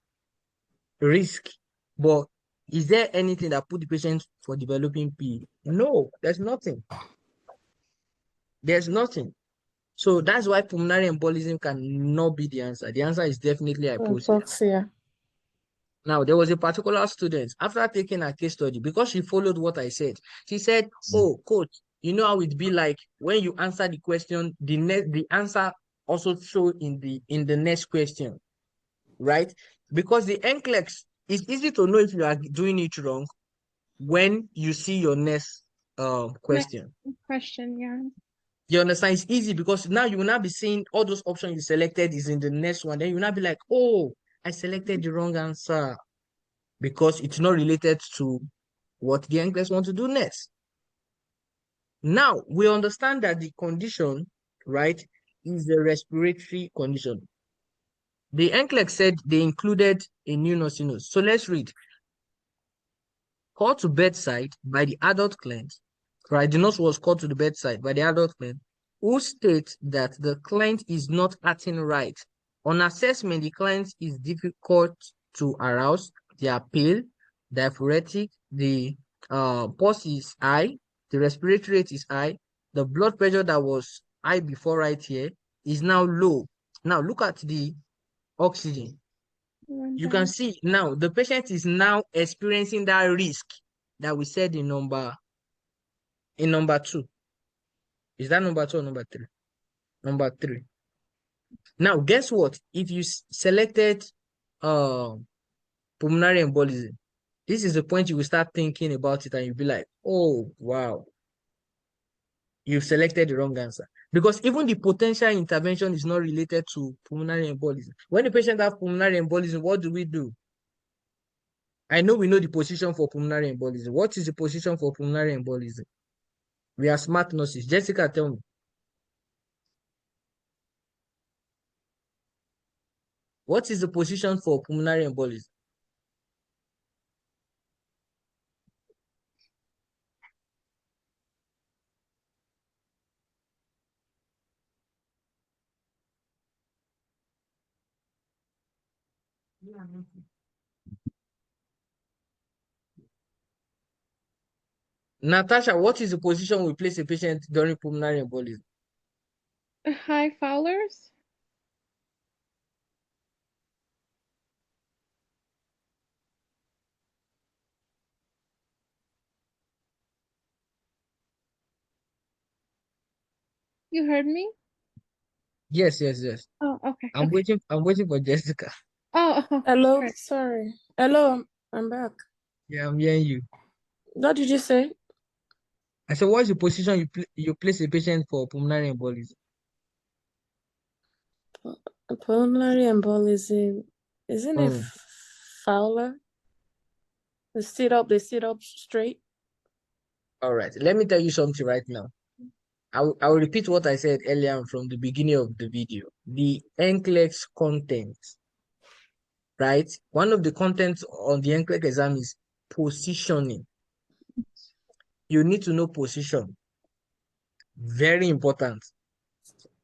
risk, but is there anything that put the patient for developing PE? No, there's nothing. There's nothing. So that's why pulmonary embolism cannot be the answer. The answer is definitely hypoxia. hypoxia. Now, there was a particular student, after taking a case study, because she followed what I said, she said, oh, coach, you know how it be like when you answer the question, the answer also show in the next question, right? Because the NCLEX, it's easy to know if you are doing it wrong when you see your next Next question. question, yeah. You understand? It's easy because now you will not be seeing all those options you selected is in the next one. Then you will not be like, oh, I selected the wrong answer, because it's not related to what the NCLEX want to do next. Now, we understand that the condition, right, is a respiratory condition. The NCLEX said they included a pneumosinus. So let's read. Called to bedside by the adult client, right? The nurse was called to the bedside by the adult client, who states that the client is not acting right. On assessment, the client is difficult to arouse. They are pale, diaphoretic, the pulse is high, the respiratory rate is high, the blood pressure that was high before right here is now low. Now look at the oxygen. You can see now the patient is now experiencing that risk that we said in number 2. Is that number 2 or number 3? Number 3. Now, guess what? If you selected uh, pulmonary embolism, this is the point you will start thinking about it and you'll be like, oh, wow, you've selected the wrong answer. Because even the potential intervention is not related to pulmonary embolism. When the patient has pulmonary embolism, what do we do? I know we know the position for pulmonary embolism. What is the position for pulmonary embolism? We are smart nurses. Jessica, tell me. What is the position for pulmonary embolism? Natasha, what is the position we place a patient during pulmonary embolism? High Fowlers? You heard me? Yes, yes, yes. Oh, okay, I'm okay. waiting. I'm waiting for Jessica. Oh, Hello, sorry. sorry. Hello, I'm back. Yeah, I'm hearing you. What did you say? I said, what's the position you place a patient for pulmonary embolism? Pulmonary embolism. Isn't it Mm. Fowler? They sit up straight. All right. Let me tell you something right now. I will repeat what I said earlier from the beginning of the video. The NCLEX content, right? One of the contents on the NCLEX exam is positioning. You need to know position. Very important.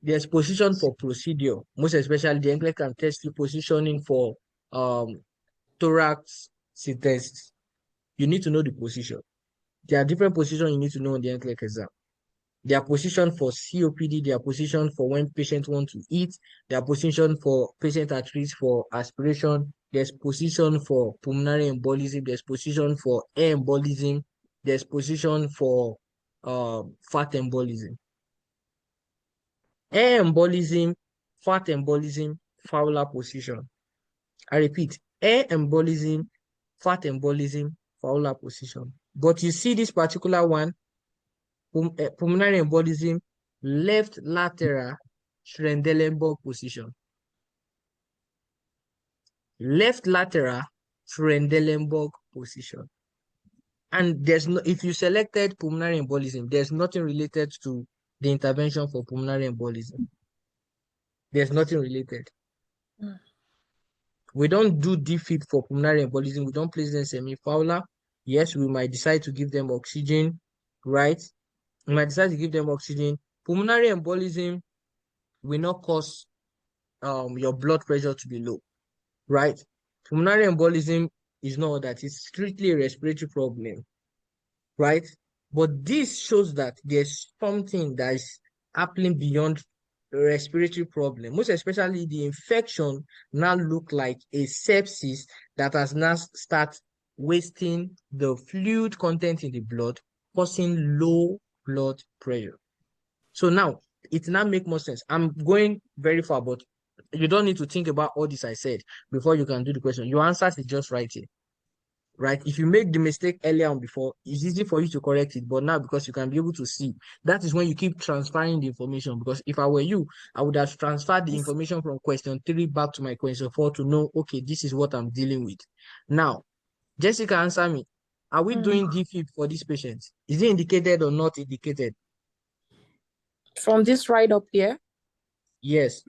There's position for procedure. Most especially the NCLEX can test you positioning for thorax test. You need to know the position. There are different positions you need to know on the NCLEX exam. Their position for COPD, their position for when patients want to eat, their position for patient at risk for aspiration, there's position for pulmonary embolism, there's position for air embolism, there's position for fat embolism. Air embolism, fat embolism, Fowler position. I repeat, air embolism, fat embolism, Fowler position. But you see this particular one, pulmonary embolism, left lateral Trendelenburg position. Left lateral Trendelenburg position. And there's no, if you selected pulmonary embolism, there's nothing related to the intervention for pulmonary embolism. There's nothing related. We don't do defib for pulmonary embolism. We don't place them semi-Fowler. Yes, we might decide to give them oxygen, right? We might decide to give them oxygen. Pulmonary embolism will not cause your blood pressure to be low, right? Pulmonary embolism is not that, it's strictly a respiratory problem, right? But this shows that there's something that is happening beyond the respiratory problem. Most especially the infection now look like a sepsis that has now start wasting the fluid content in the blood, causing low blood pressure. So now it now make more sense. I'm going very far, but you don't need to think about all this I said before you can do the question. Your answers is just right here. Right? If you make the mistake earlier on before, it's easy for you to correct it. But now, because you can be able to see, that is when you keep transferring the information. Because if I were you, I would have transferred the information from question 3 back to my question 4 to know, okay, this is what I'm dealing with. Now, Jessica, answer me. Are we doing defib for this patient? Is it indicated or not indicated? From this right up here. Yes.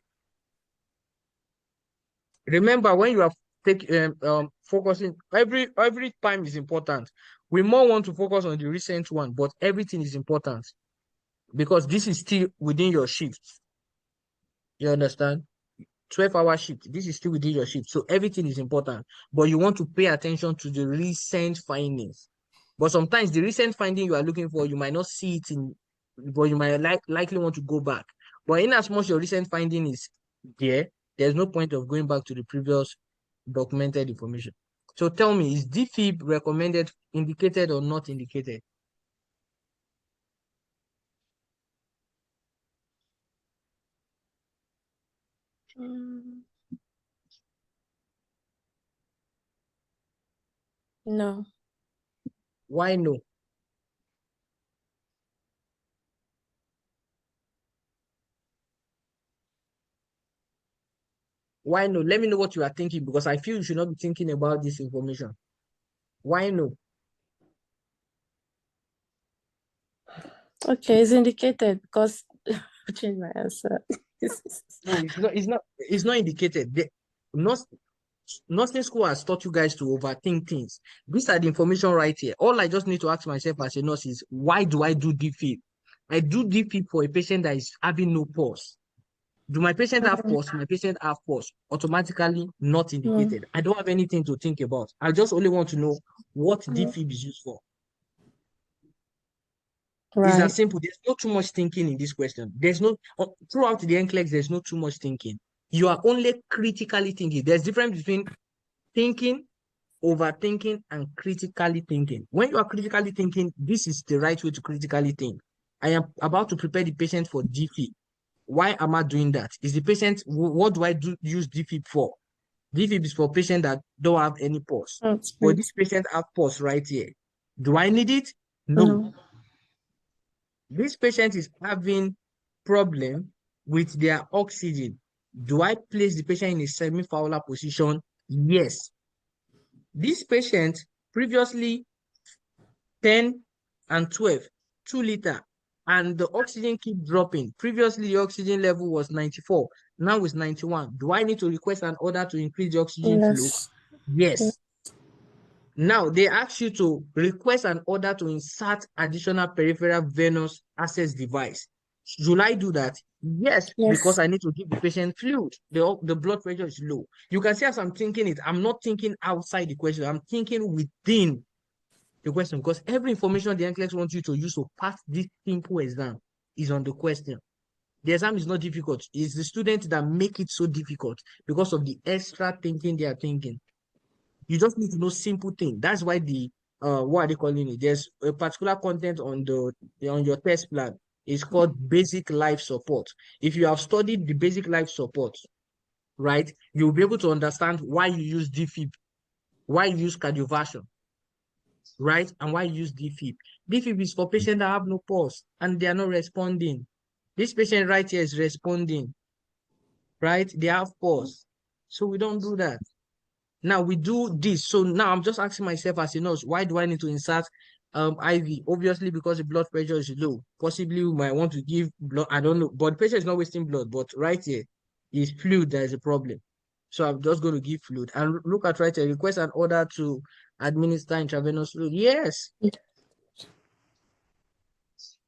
Remember, when you are focusing, every time is important. We more want to focus on the recent one, but everything is important because this is still within your shift. You understand? 12-hour shift. This is still within your shift. So everything is important, but you want to pay attention to the recent findings. But sometimes the recent finding you are looking for, you might not see it in, but you might likely want to go back. But in as much your recent finding is there, there's no point of going back to the previous documented information. So tell me, is defib recommended, indicated or not indicated? No. Why no? Why no? Let me know what you are thinking, because I feel you should not be thinking about this information. Why no? Okay, it's indicated because change my answer. No, it's not indicated. Nursing school has taught you guys to overthink things. These are the information right here. All I just need to ask myself as a nurse is, why do I do defib? I do defib for a patient that is having no pulse. Do my patient have pulse? My patient have pulse. Automatically not indicated. I don't have anything to think about. I just only want to know what defib is used for. It's Right. as simple. There's not too much thinking in this question. There's no, throughout the NCLEX, there's not too much thinking. You are only critically thinking. There's difference between thinking, overthinking, and critically thinking. When you are critically thinking, this is the right way to critically think. I am about to prepare the patient for defib. Why am I doing that? Is the patient, what do I use defib for? Defib is for patients that don't have any pulse. That's But great. this patient have pulse right here. Do I need it? No. No. This patient is having problem with their oxygen. Do I place the patient in a semi-Fowler position? Yes. This patient previously 10 and 12, 2 liter, and the oxygen keep dropping. Previously, the oxygen level was 94, now it's 91. Do I need to request an order to increase the oxygen flow? Yes. Yes. Now, they ask you to request an order to insert additional peripheral venous access device. Should I do that? Yes, because Yes. I need to give the patient fluid. The blood pressure is low. You can see as I'm thinking it, I'm not thinking outside the question. I'm thinking within the question, because every information the NCLEX wants you to use to pass this simple exam is on the question. The exam is not difficult. It's the students that make it so difficult because of the extra thinking they are thinking. You just need to know simple thing. That's why the what are they calling it? There's a particular content on your test plan. It's called basic life support. If you have studied the basic life support, right, you'll be able to understand why you use DFib, why you use cardioversion, right, and why you use DFib. DFib is for patients that have no pulse and they are not responding. This patient right here is responding, right? They have pulse. So we don't do that. Now we do this. So now I'm just asking myself as a nurse, why do I need to insert IV? Obviously, because the blood pressure is low. Possibly we might want to give blood. I don't know, but the patient is not wasting blood. But right here is fluid that is a problem. So I'm just going to give fluid. And look at right here, request an order to administer intravenous fluid. Yes,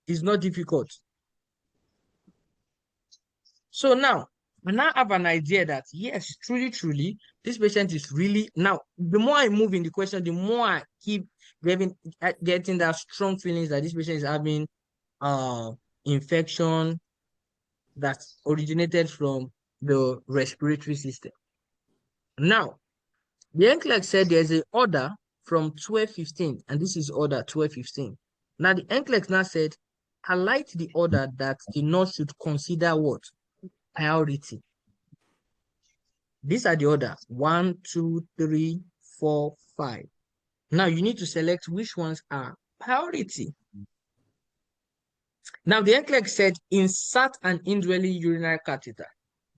it's not difficult. So now, I now have an idea that yes, truly, this patient is really now. The more I move in the question, the more I keep getting that strong feelings that this patient is having infection that originated from the respiratory system. Now, the NCLEX said there's an order from 12:15, and this is order 12:15. Now, the NCLEX now said, highlight the order that the nurse should consider what? Priority. These are the order 1, 2, 3, 4, 5. Now you need to select which ones are priority. Now the NCLEX said insert an indwelling urinary catheter.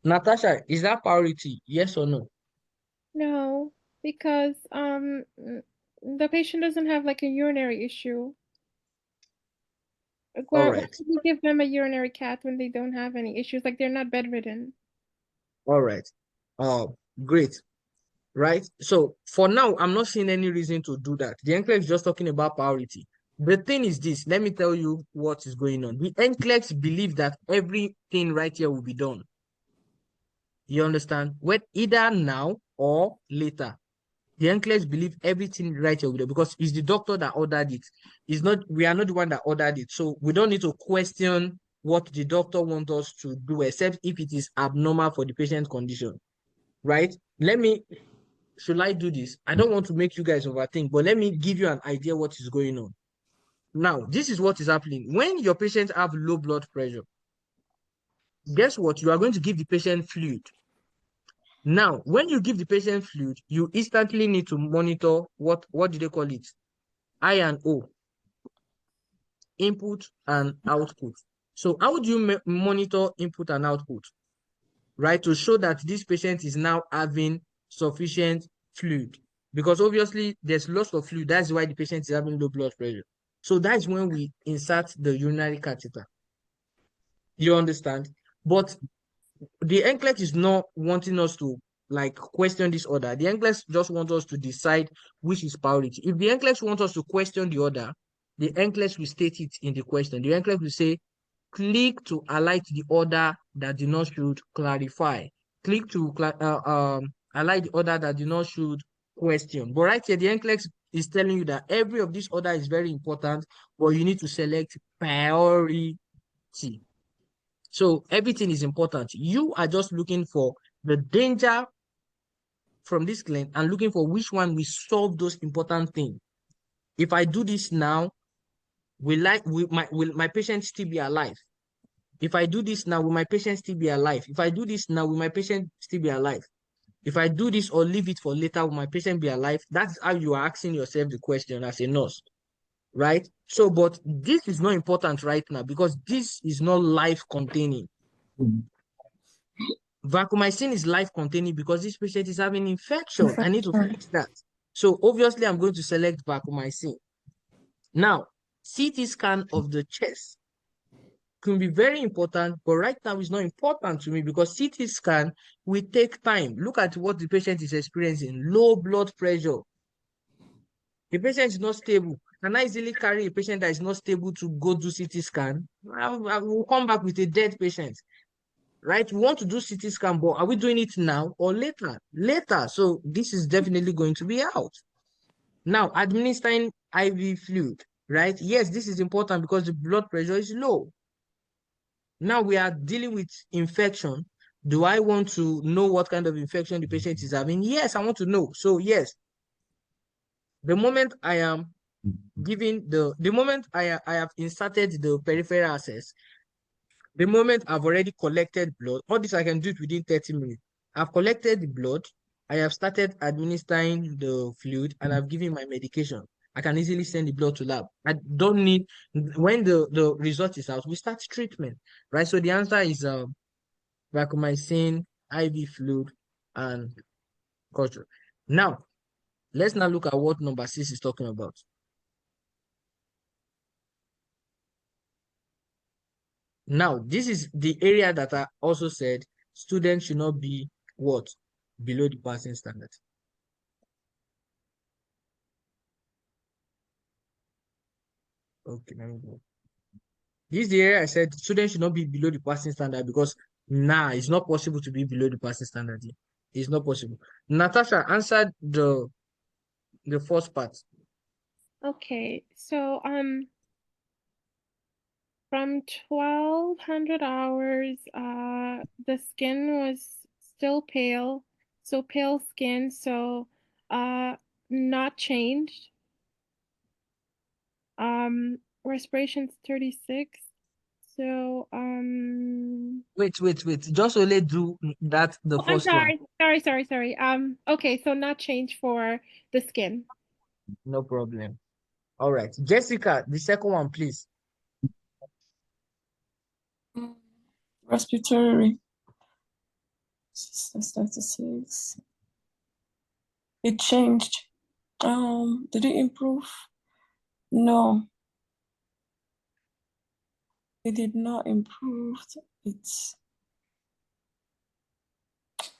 Natasha, is that priority? Yes or no? No, because the patient doesn't have like a urinary issue. Like, All why right. would you give them a urinary cath when they don't have any issues? Like they're not bedridden. All right. Great. Right. So for now, I'm not seeing any reason to do that. The NCLEX is just talking about priority. The thing is this, let me tell you what is going on. The NCLEX believe that everything right here will be done. You understand? When either now or later. The NCLEX believe everything right here with it because it's the doctor that ordered it. It's not, we are not the one that ordered it. So we don't need to question what the doctor wants us to do, except if it is abnormal for the patient condition. Right? Should I do this? I don't want to make you guys overthink, but let me give you an idea what is going on. Now, this is what is happening. When your patients have low blood pressure, guess what? You are going to give the patient fluid. Now, when you give the patient fluid, you instantly need to monitor what do they call it? I and O, input and output. So how do you monitor input and output? Right, to show that this patient is now having sufficient fluid. Because obviously there's loss of fluid. That's why the patient is having low blood pressure. So that's when we insert the urinary catheter. You understand? But the NCLEX is not wanting us to like question this order. The NCLEX just wants us to decide which is priority. If the NCLEX wants us to question the order, the NCLEX will state it in the question. The NCLEX will say, click to highlight the order that the nurse should clarify. Click to highlight the order that the nurse should question. But right here, the NCLEX is telling you that every of this order is very important, but you need to select priority. So everything is important. You are just looking for the danger from this claim and looking for which one will solve those important things. If I do this now, will my patient still be alive? If I do this now, will my patient still be alive? If I do this now, will my patient still be alive? If I do this or leave it for later, will my patient be alive? That's how you are asking yourself the question as a nurse, right? So, but this is not important right now because this is not life containing. Vancomycin is life containing because this patient is having infection. I need to fix that. So obviously I'm going to select vancomycin. Now, CT scan of the chest can be very important, but right now it's not important to me because CT scan will take time. Look at what the patient is experiencing, low blood pressure. The patient is not stable. Can I easily carry a patient that is not stable to go do CT scan? I will come back with a dead patient, right? We want to do CT scan, but are we doing it now or later? Later. So this is definitely going to be out. Now, administering IV fluid, right? Yes, this is important because the blood pressure is low. Now we are dealing with infection. Do I want to know what kind of infection the patient is having? Yes, I want to know. So yes, the moment I am giving the moment I have inserted the peripheral access, the moment I've already collected blood, all this I can do it within 30 minutes. I've collected the blood, I have started administering the fluid, and I've given my medication. I can easily send the blood to lab. I don't need, when the result is out, we start treatment, right? So the answer is vancomycin, IV fluid, and culture. Now, let's now look at what number 6 is talking about. Now, this is the area that I also said students should not be what? Below the passing standard. Okay, let me go. This is the area I said students should not be below the passing standard because it's not possible to be below the passing standard. It's not possible. Natasha answered the first part. Okay, so from 1200 hours, the skin was still pale, so pale skin, so not changed. Respiration's 36. So Wait. Just only do that the oh, I'm first one. sorry. Okay, so not changed for the skin. No problem. All right. Jessica, the second one, please. Respiratory. 36. It changed. Did it improve? No. It did not improve.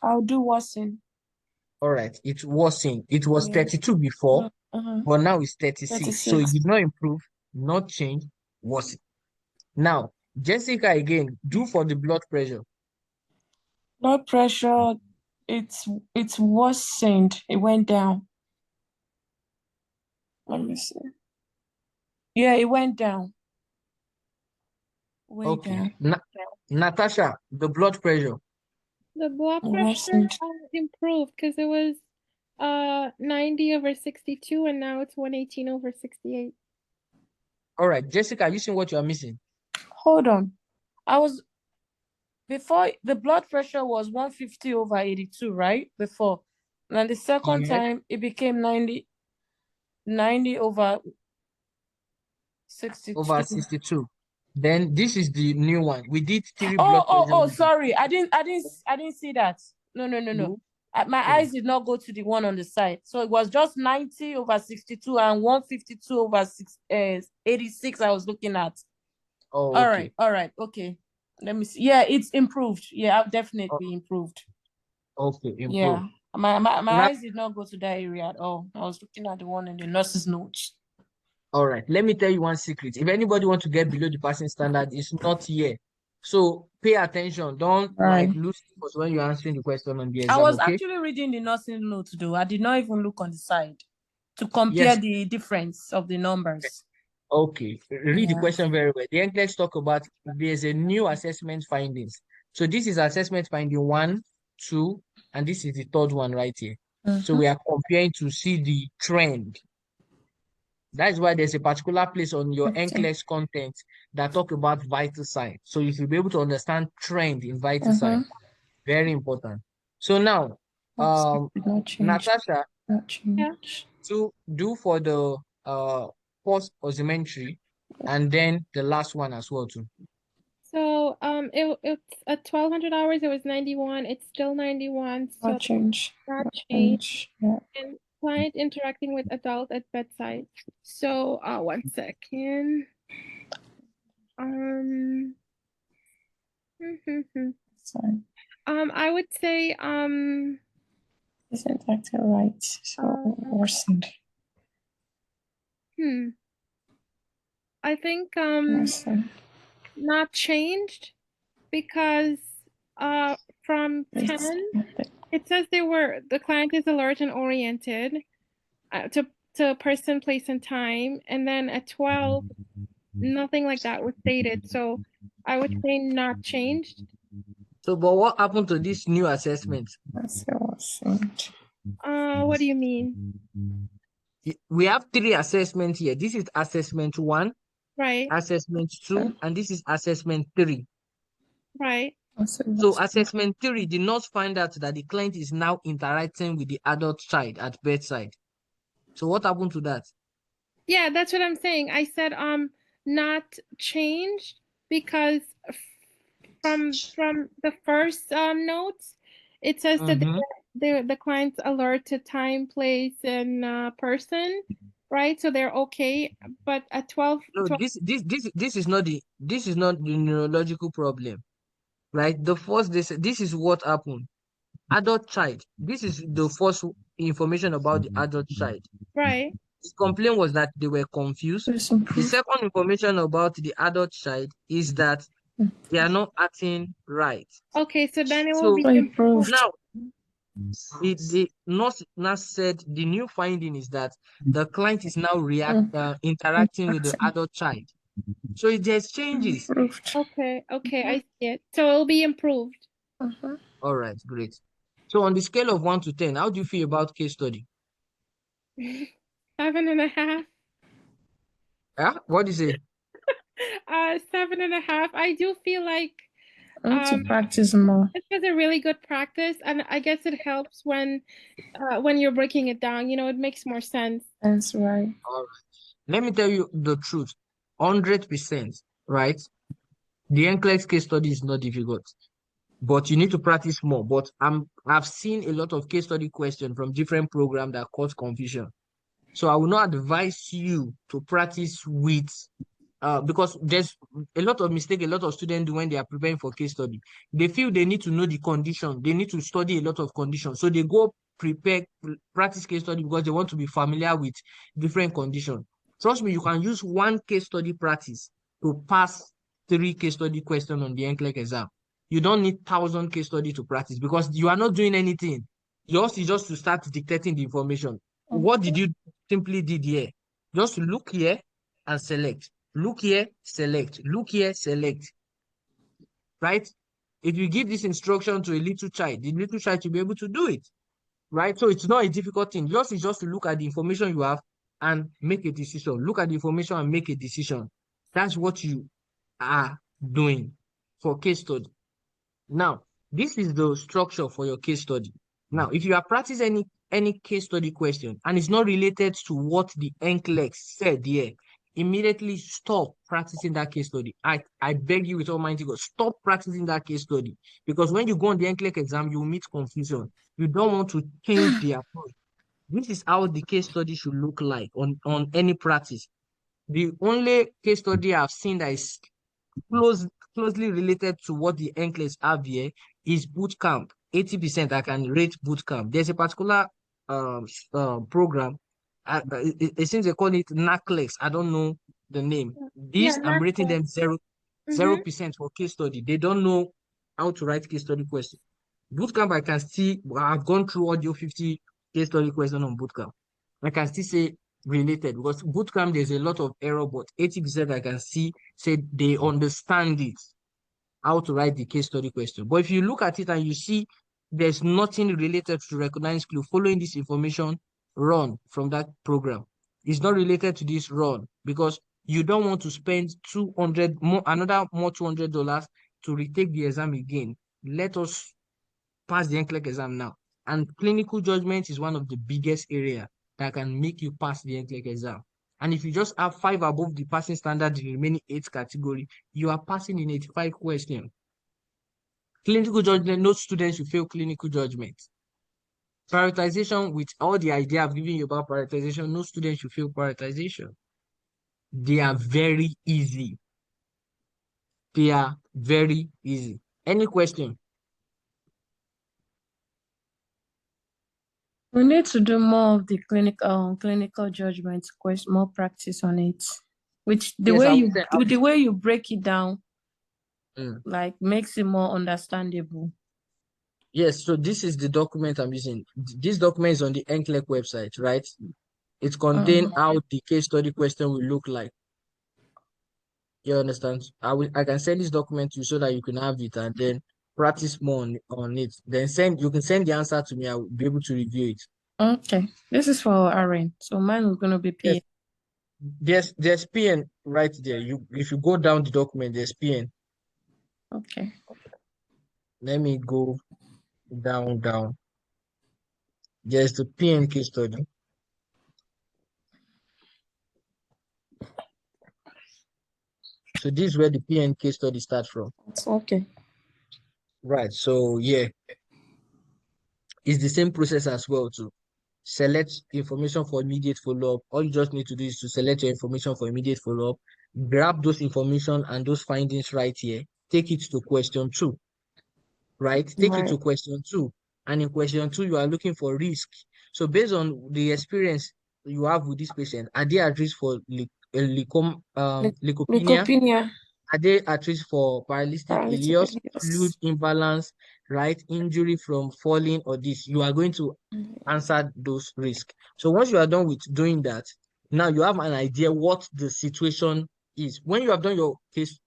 I'll do worsen. All right. It worsened. It was Yeah. 32 before, but now it's 36. So it 36. did not improve, not change, worsen. Now, Jessica, again, do for the blood pressure. Blood pressure, it's worsened. It went down. Let me see. Yeah, it went down. Way Okay. down. Natasha, the blood pressure. The blood It pressure worsened. improved because it was 90/62 and now it's 118/68. All right. Jessica, are you seeing what you are missing? Hold on. Before the blood pressure was 150/82, right? Before. And the second Yes. time it became 90/62. Over 62. Then this is the new one. We did 3 blood pressure. Oh, sorry. I didn't see that. No. No. My Oh, eyes did not go to the one on the side. So it was just 90/62 and 152/86 I was looking at. oh, okay. All right. Okay. Let me see. Yeah, it's improved. Yeah, I've Oh, definitely improved. okay, Yeah. improve. My Now, eyes did not go to that area at all. I was looking at the one in the nurse's notes. all right. Let me tell you one secret. If anybody want to get below the passing standard, it's not here. So pay attention. Don't Right. lose focus when you're answering the question on the I exam, was okay? actually reading the nursing notes though. I did not even look on the side to compare Yes. the difference of the numbers. Okay. Read the Yeah. question very well. The NCLEX talk about there's a new assessment findings. So this is assessment finding 1, 2, and this is the third one right here. So we are comparing to see the trend. That's why there's a particular place on your Okay. NCLEX content that talk about vital sign. So you should be able to understand trend in vital sign. Very important. So now, Did not change. Natasha, Not change. Yeah. to do for the post oximetry, and then the last one as well too. So it's at 1200 hours it was 91. It's still 91. So Not change. not Not changed. change. Yeah. And Client interacting with adult at bedside. So, 1 second. Sorry. I would say, Isn't that right? So worsened. I think, Worsened. not changed because, from 10, it says the client is alert and oriented, to person, place, and time. And then at 12, nothing like that was stated. So I would say not changed. So, but what happened to this new assessment? That's worsened. What do you mean? We have 3 assessments here. This is assessment 1, Right, assessment 2, and this is assessment 3. right. So assessment 3 did not find out that the client is now interacting with the adult child at bedside. So what happened to that? Yeah, that's what I'm saying. I said not changed because from the first notes, it says that the client's alert to time, place, and person, right? So they're okay. But at 12, No, this is not the neurological problem, right? The first this is what happened. Adult child. This is the first information about the adult child. right. The complaint was that they were confused. The second information about the adult child is that they are not acting right. Okay, so then it will So be improved. now the nurse said the new finding is that the client is now interacting with the adult child. So there's changes. Improved. Okay, I see it. So it'll be improved. All right, great. So on the scale of 1 to 10, how do you feel about case study? 7.5. Yeah, what do you say? 7.5. I do feel like I need to practice more. this was a really good practice, and I guess it helps when you're breaking it down. It makes more sense. That's right. All right. Let me tell you the truth. 100%, right? The NCLEX case study is not difficult, but you need to practice more. But I've seen a lot of case study questions from different programs that cause confusion. So I will not advise you to practice with because there's a lot of mistake a lot of students do when they are preparing for case study. They feel they need to know the condition. They need to study a lot of conditions. So they go practice case study because they want to be familiar with different conditions. Trust me, you can use 1 case study practice to pass 3 case study questions on the NCLEX exam. You don't need 1,000 case study to practice because you are not doing anything. Yours is just to start dictating the information. What did you simply did here? Just look here and select. Look here, select. Look here, select. Right? If you give this instruction to a little child, the little child will be able to do it. Right? So it's not a difficult thing. Yours is just to look at the information you have and make a decision. Look at the information and make a decision. That's what you are doing for case study. Now, this is the structure for your case study. Now, if you are practicing any case study question and it's not related to what the NCLEX said here, immediately stop practicing that case study. I beg you with Almighty God, stop practicing that case study because when you go on the NCLEX exam, you will meet confusion. You don't want to change the approach. This is how the case study should look like on any practice. The only case study I've seen that is closely related to what the NCLEX have here is boot camp. 80% I can rate boot camp. There's a particular program. It seems they call it NCLEX. I don't know the name. This I'm rating them 0% for case study. They don't know how to write case study question. Bootcamp, I can see, I've gone through audio 50 case study question on bootcamp. I can still say related because bootcamp, there's a lot of error, but 80% I can see say they understand it, how to write the case study question. But if you look at it and you see there's nothing related to recognize clue, following this information, run from that program. It's not related to this, run, because you don't want to spend another more $200 to retake the exam again. Let us pass the NCLEX exam now. And clinical judgment is one of the biggest area that can make you pass the NCLEX exam. And if you just have 5 above the passing standard in the remaining 8 category, you are passing in 85 questions. Clinical judgment, no students will fail clinical judgment. Prioritization, with all the idea I've given you about prioritization, no student should fail prioritization. They are very easy. They are very easy. Any question? We need to do more of the clinical judgment question, more practice on it. Which the Yes, way I will you say. the way you break it down, Mm. like makes it more understandable. Yes, so this is the document I'm using. This document is on the NCLEX website, right? It contains how the case study question will look like. You understand? I can send this document to you so that you can have it and then practice more on it. Then you can send the answer to me. I will be able to review it. Okay, this is for RN, so mine is gonna be Yes, P. there's PN right there. If you go down the document, there's PN. Okay. Let me go down. There's the PN case study. So this is where the PN case study starts from. Okay. Right. So yeah, it's the same process as well too. Select information for immediate follow-up. All you just need to do is to select your information for immediate follow-up, grab those information and those findings right here, take it to question 2, right? Take it Right. to question 2. And in question 2, you are looking for risk. So based on the experience you have with this patient, are they at risk for leukopenia? Leukopenia, Are they at risk for paralytic paralytic ileus, fluid ileus. imbalance, right? Injury from falling or this? You are going to answer those risks. So once you are done with doing that, now you have an idea what the situation is. When you have done your case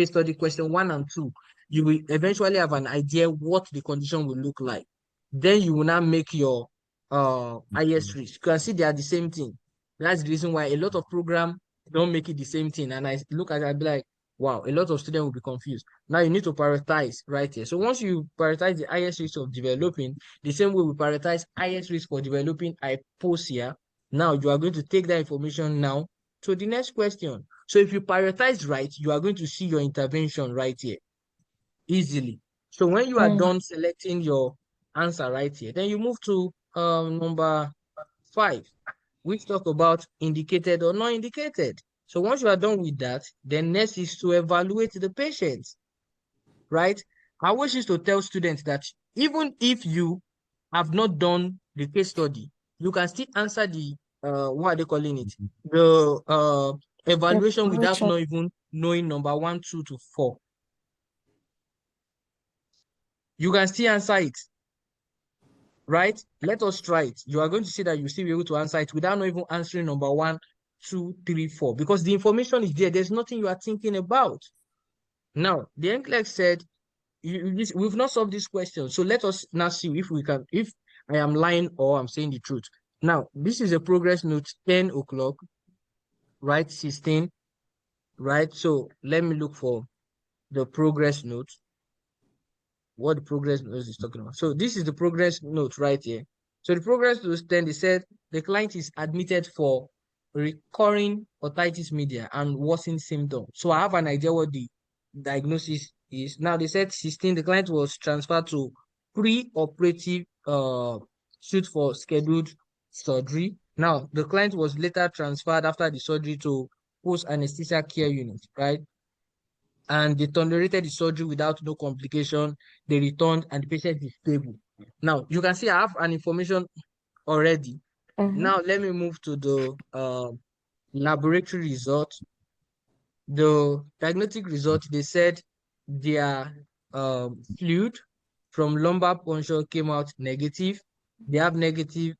study question 1 and 2, you will eventually have an idea what the condition will look like. Then you will now make your highest risk. You can see they are the same thing. That's the reason why a lot of programs don't make it the same thing. And I look at it, I'll be like, wow, a lot of students will be confused. Now you need to prioritize right here. So once you prioritize the highest risk of developing, the same way we prioritize highest risk for developing hypoxia, now you are going to take that information now to the next question. So if you prioritize right, you are going to see your intervention right here easily. So when you are done selecting your answer right here, then you move to number 5, which talk about indicated or not indicated. So once you are done with that, then next is to evaluate the patient, right? I always used to tell students that even if you have not done the case study, you can still answer the what are they calling it? The evaluation without Evaluation. not even knowing number 1, 2 to 4. You can still answer it, right? Let us try it. You are going to see that you still be able to answer it without not even answering number 1, 2, 3, 4, because the information is there. There's nothing you are thinking about. Now, the NCLEX said, we've not solved this question. So let us now see if we can, if I am lying or I'm saying the truth. Now, this is a progress note, 10 o'clock, right? 16, right? So let me look for the progress note. What the progress note is talking about. So this is the progress note right here. So the progress note 10, they said the client is admitted for recurring otitis media and worsening symptoms. So I have an idea what the diagnosis is. Now they said 16, the client was transferred to pre-operative suite for scheduled surgery. Now the client was later transferred after the surgery to post-anesthesia care unit, right? And they tolerated the surgery without no complication. They returned and the patient is stable. Now, you can see I have an information already. Now, let me move to the laboratory result. The diagnostic result, they said their fluid from lumbar puncture came out negative. They have negative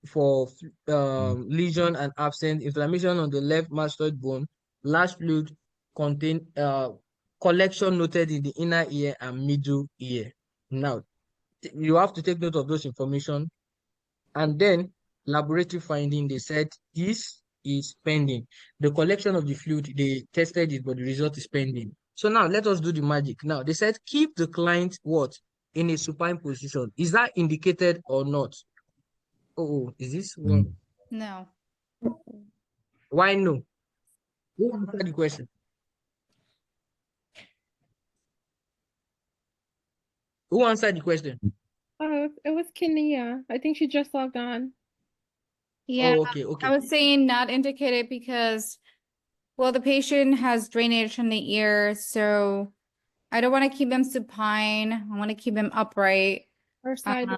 for lesion and absent inflammation on the left mastoid bone. Large fluid contain collection noted in the inner ear and middle ear. Now, you have to take note of those information. And then laboratory finding, they said this is pending. The collection of the fluid, they tested it, but the result is pending. So now let us do the magic. Now they said keep the client what? In a supine position. Is that indicated or not? Oh, is this one? No. Why no? Who answered the question? Who answered the question? Oh, it was Kenia. I think she just logged on. Yeah, Oh, okay, I okay. was saying not indicated because, well, the patient has drainage in the ear, so I don't want to keep them supine. I want to keep them upright. Or side. Uh,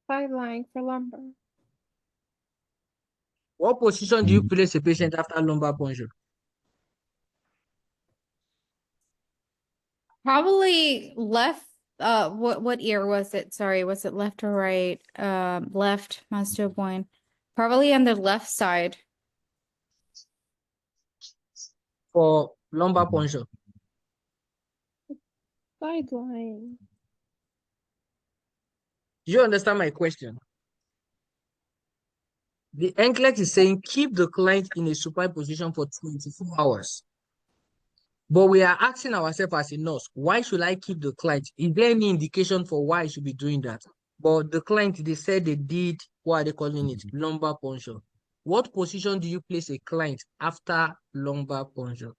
Sideline for lumbar. What position do you place a patient after lumbar puncture? Probably left. What ear was it? Sorry, was it left or right? Left, master point. Probably on the left side. For lumbar puncture? Sideline. Do you understand my question? The NCLEX is saying keep the client in a supine position for 24 hours. But we are asking ourselves as a nurse, why should I keep the client? Is there any indication for why I should be doing that? But the client, they said they did, what are they calling it? Lumbar puncture. What position do you place a client after lumbar puncture?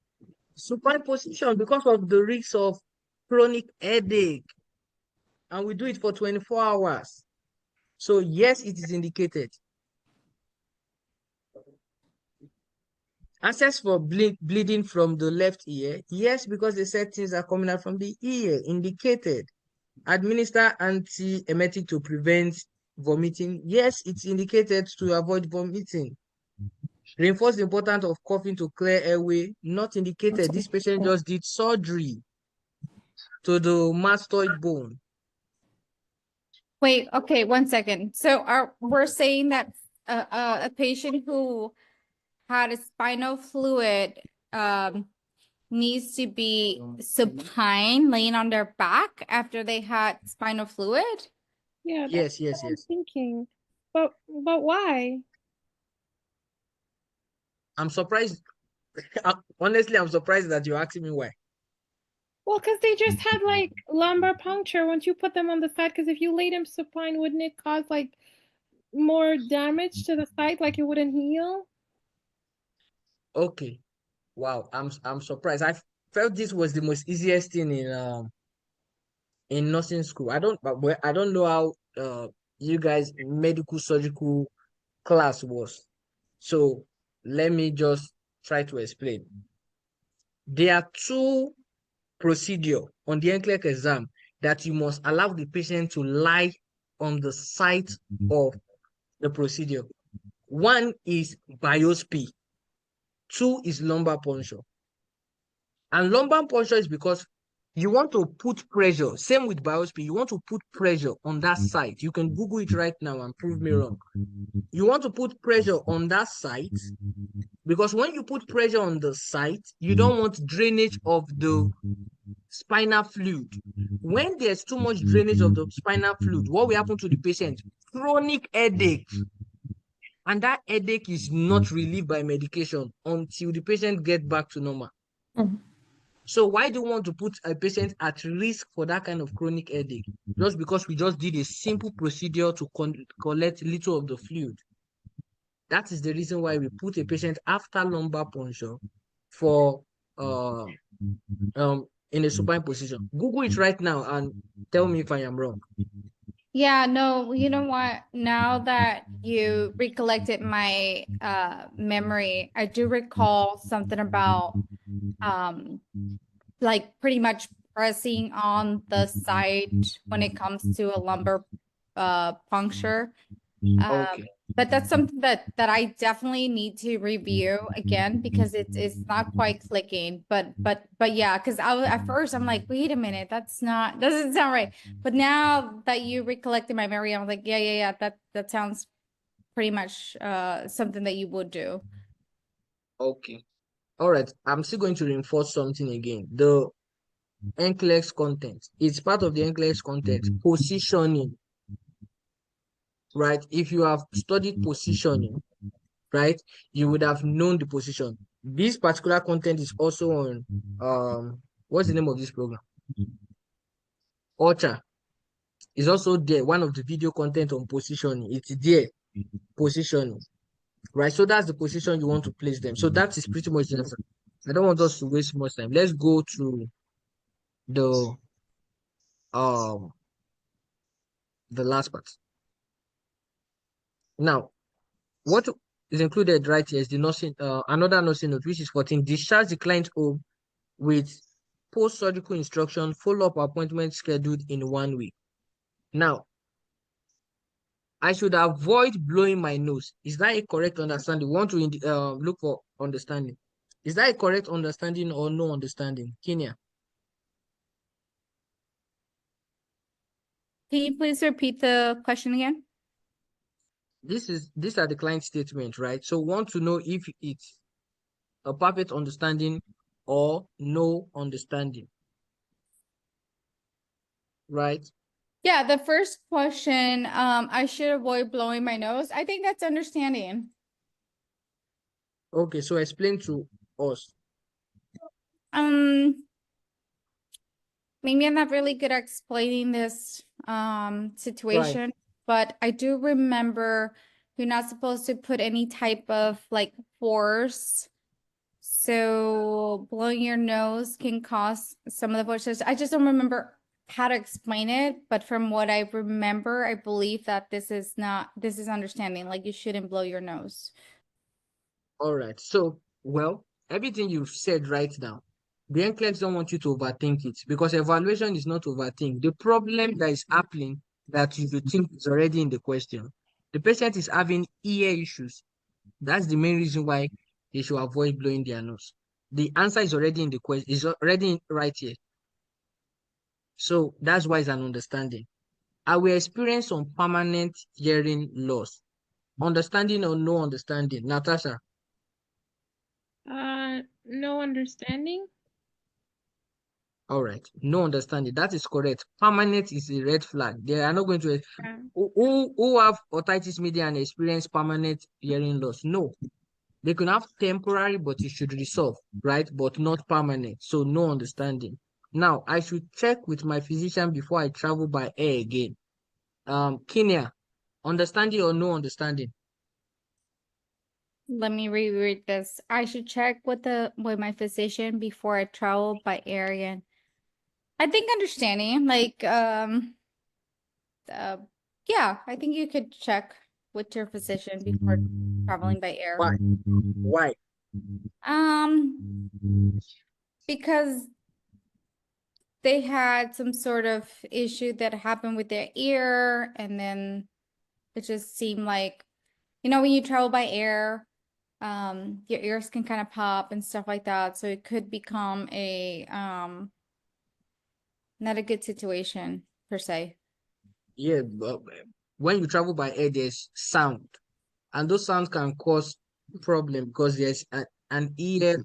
Supine position because of the risk of chronic headache. And we do it for 24 hours. So yes, it is indicated. Access for bleeding from the left ear. Yes, because they said things are coming out from the ear, indicated. Administer antiemetic to prevent vomiting. Yes, it's indicated to avoid vomiting. Reinforce the importance of coughing to clear airway. Not indicated. This patient just did surgery to the mastoid bone. Wait, okay, 1 second. So we're saying that a patient who had a spinal fluid needs to be supine, laying on their back after they had spinal fluid? Yeah, Yes, that's yes, what I'm yes. thinking. But why? I'm surprised. Honestly, I'm surprised that you're asking me why. Well, because they just had like lumbar puncture. Once you put them on the side, because if you laid them supine, wouldn't it cause like more damage to the site? Like it wouldn't heal? Okay. Wow. I'm surprised. I felt this was the most easiest thing in nursing school. I don't know how you guys medical surgical class was. So let me just try to explain. There are two procedure on the NCLEX exam that you must allow the patient to lie on the site of the procedure. One is biopsy, two is lumbar puncture. And lumbar puncture is because you want to put pressure, same with biopsy, you want to put pressure on that site. You can Google it right now and prove me wrong. You want to put pressure on that site because when you put pressure on the site, you don't want drainage of the spinal fluid. When there's too much drainage of the spinal fluid, what will happen to the patient? Chronic headache. And that headache is not relieved by medication until the patient gets back to normal. Mhm. So why do you want to put a patient at risk for that kind of chronic headache? Just because we just did a simple procedure to collect little of the fluid. That is the reason why we put a patient after lumbar puncture for uh, in a supine position. Google it right now and tell me if I am wrong. Yeah, no, you know what? Now that you recollected my memory, I do recall something about um like pretty much pressing on the site when it comes to a lumbar puncture. Um, Okay. but that's something that I definitely need to review again because it's not quite clicking. But yeah, because at first I'm like, wait a minute, doesn't sound right. But now that you recollected my memory, I'm like, yeah, that sounds pretty much something that you would do. Okay. All right. I'm still going to reinforce something again. The NCLEX content. It's part of the NCLEX content. Positioning, right? If you have studied positioning, right, you would have known the position. This particular content is also on what's the name of this program? Ultra is also there. One of the video content on positioning. It's there. Positioning. Right. So that's the position you want to place them. So that is pretty much the answer. I don't want us to waste much time. Let's go to the um the last part. Now, what is included right here is the nursing another nursing note, which is 14. Discharge the client home with post-surgical instruction, follow-up appointment scheduled in 1 week. Now, I should avoid blowing my nose. Is that a correct understanding? We want to look for understanding. Is that a correct understanding or no understanding? Kenya, Can you please repeat the question again? these are the client statement, right? So want to know if it's a perfect understanding or no understanding, right? Yeah, the first question, I should avoid blowing my nose. I think that's understanding. Okay, so explain to us. Um, Maybe I'm not really good at explaining this situation, but I do remember you're not supposed to put any type of like force. So blowing your nose can cause some of the forces. I just don't remember how to explain it, but from what I remember, I believe that this is understanding. Like you shouldn't blow your nose. All right. So, well, everything you've said right now, the NCLEX don't want you to overthink it because evaluation is not overthink. The problem that is happening that you should think is already in the question. The patient is having ear issues. That's the main reason why they should avoid blowing their nose. The answer is already in the question, is already right here. So that's why it's an understanding. I will experience some permanent hearing loss. Understanding or no understanding? Natasha. No understanding. All right, no understanding. That is correct. Permanent is a red flag. They are not going to Yeah. who have otitis media and experience permanent hearing loss. No, they can have temporary, but it should resolve, right? But not permanent. So no understanding. Now I should check with my physician before I travel by air again. Kenya, understanding or no understanding? Let me reread this. I should check with my physician before I travel by air again. I think understanding, like uh yeah, I think you could check with your physician before traveling by air. Why? Why? Um, because they had some sort of issue that happened with their ear, and then it just seemed like, when you travel by air, your ears can kind of pop and stuff like that. So it could become a not a good situation per se. Yeah, but when you travel by air, there's sound, and those sounds can cause problem because there's an ear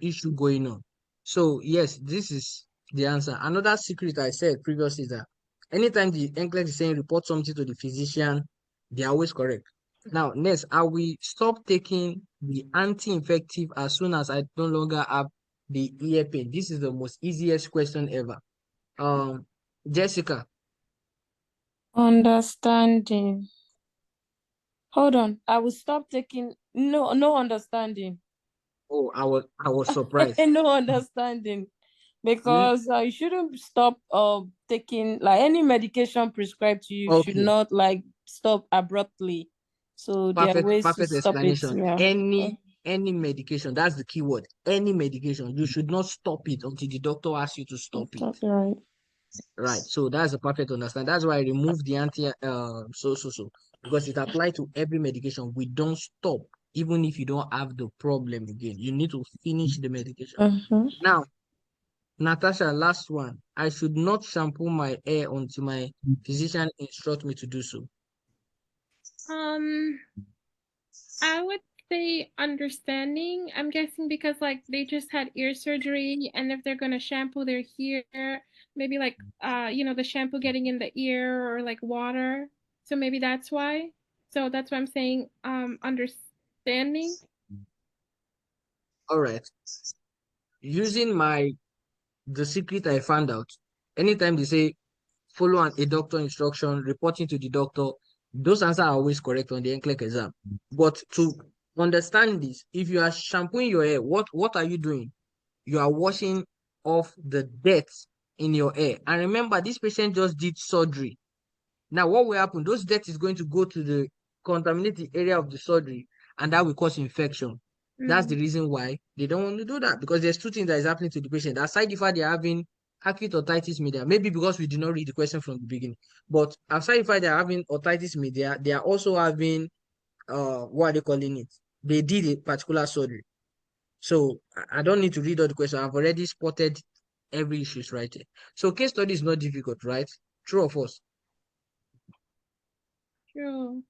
issue going on. So yes, this is the answer. Another secret I said previously is that anytime the NCLEX is saying report something to the physician, they are always correct. Now, next, I will stop taking the anti-infective as soon as I no longer have the ear pain. This is the most easiest question ever. Jessica. Understanding. Hold on. I will stop taking no understanding. Oh, I was surprised. No understanding. Mm, Because you shouldn't stop taking like any medication prescribed to you should okay, not like stop abruptly. So there are ways to perfect stop it. explanation. Yeah. Any medication, that's the key word. Any medication, you should not stop it until the doctor asks you to stop it. Stop, right. Right. So that's a perfect understand. That's why I removed the anti because it applies to every medication. We don't stop even if you don't have the problem again. You need to finish the medication. Mm-hmm. Now, Natasha, last one. I should not shampoo my hair until my physician instructs me to do so. Um, I would say understanding. I'm guessing because like they just had ear surgery, and if they're gonna shampoo their hair, maybe like the shampoo getting in the ear or like water. So maybe that's why. So that's why I'm saying understanding. All right. Using the secret I found out, anytime they say follow a doctor instruction, reporting to the doctor, those answers are always correct on the NCLEX exam. But to understand this, if you are shampooing your hair, what are you doing? You are washing off the dirt in your ear. And remember, this patient just did surgery. Now, what will happen? Those dirt is going to go to the contaminated area of the surgery, and that will cause infection. That's the reason why they don't want to do that, because there's two things that is happening to the patient. Aside the fact they're having acute otitis media, maybe because we did not read the question from the beginning, but aside the fact they're having otitis media, they are also having what are they calling it? They did a particular surgery. So I don't need to read all the questions. I've already spotted every issues right here. So case study is not difficult, right? True or false? True.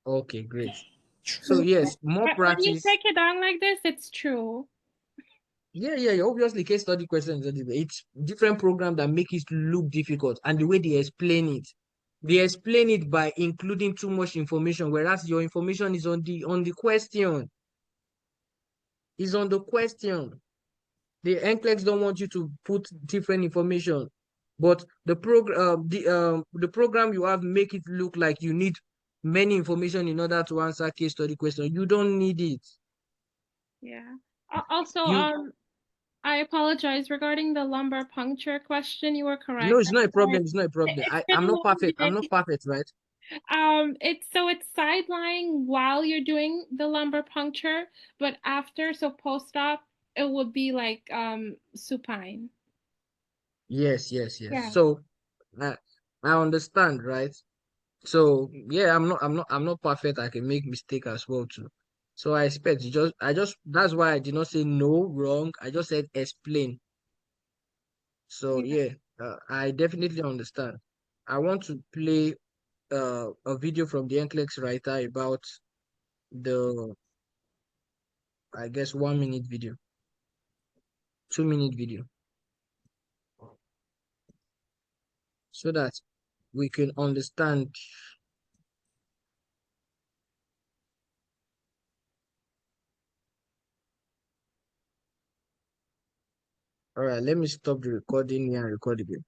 Okay, great. So True. yes, more When you practice. break it down like this, it's true. Yeah. Obviously, case study questions. It's different program that make it look difficult, and the way they explain it by including too much information, whereas your information is on the question. Is on the question. The NCLEX don't want you to put different information, but the program you have make it look like you need many information in order to answer case study question. You don't need it. Yeah. Also, You I apologize regarding the lumbar puncture question. You were No, correct. it's not a problem. It's not a problem. It's been I'm not perfect. I'm not elongated. perfect, right? It's side lying while you're doing the lumbar puncture, but after, so post-op, it would be like supine. Yes. Yeah. So I I understand, right? So yeah, I'm not perfect. I can make mistake as well too. So I expect you just that's why I did not say no wrong. I just said explain. So Yeah. yeah, I definitely understand. I want to play a video from the NCLEX writer about the, I guess, 1 minute video, 2 minute video, so that we can understand. All right, let me stop the recording here and record again.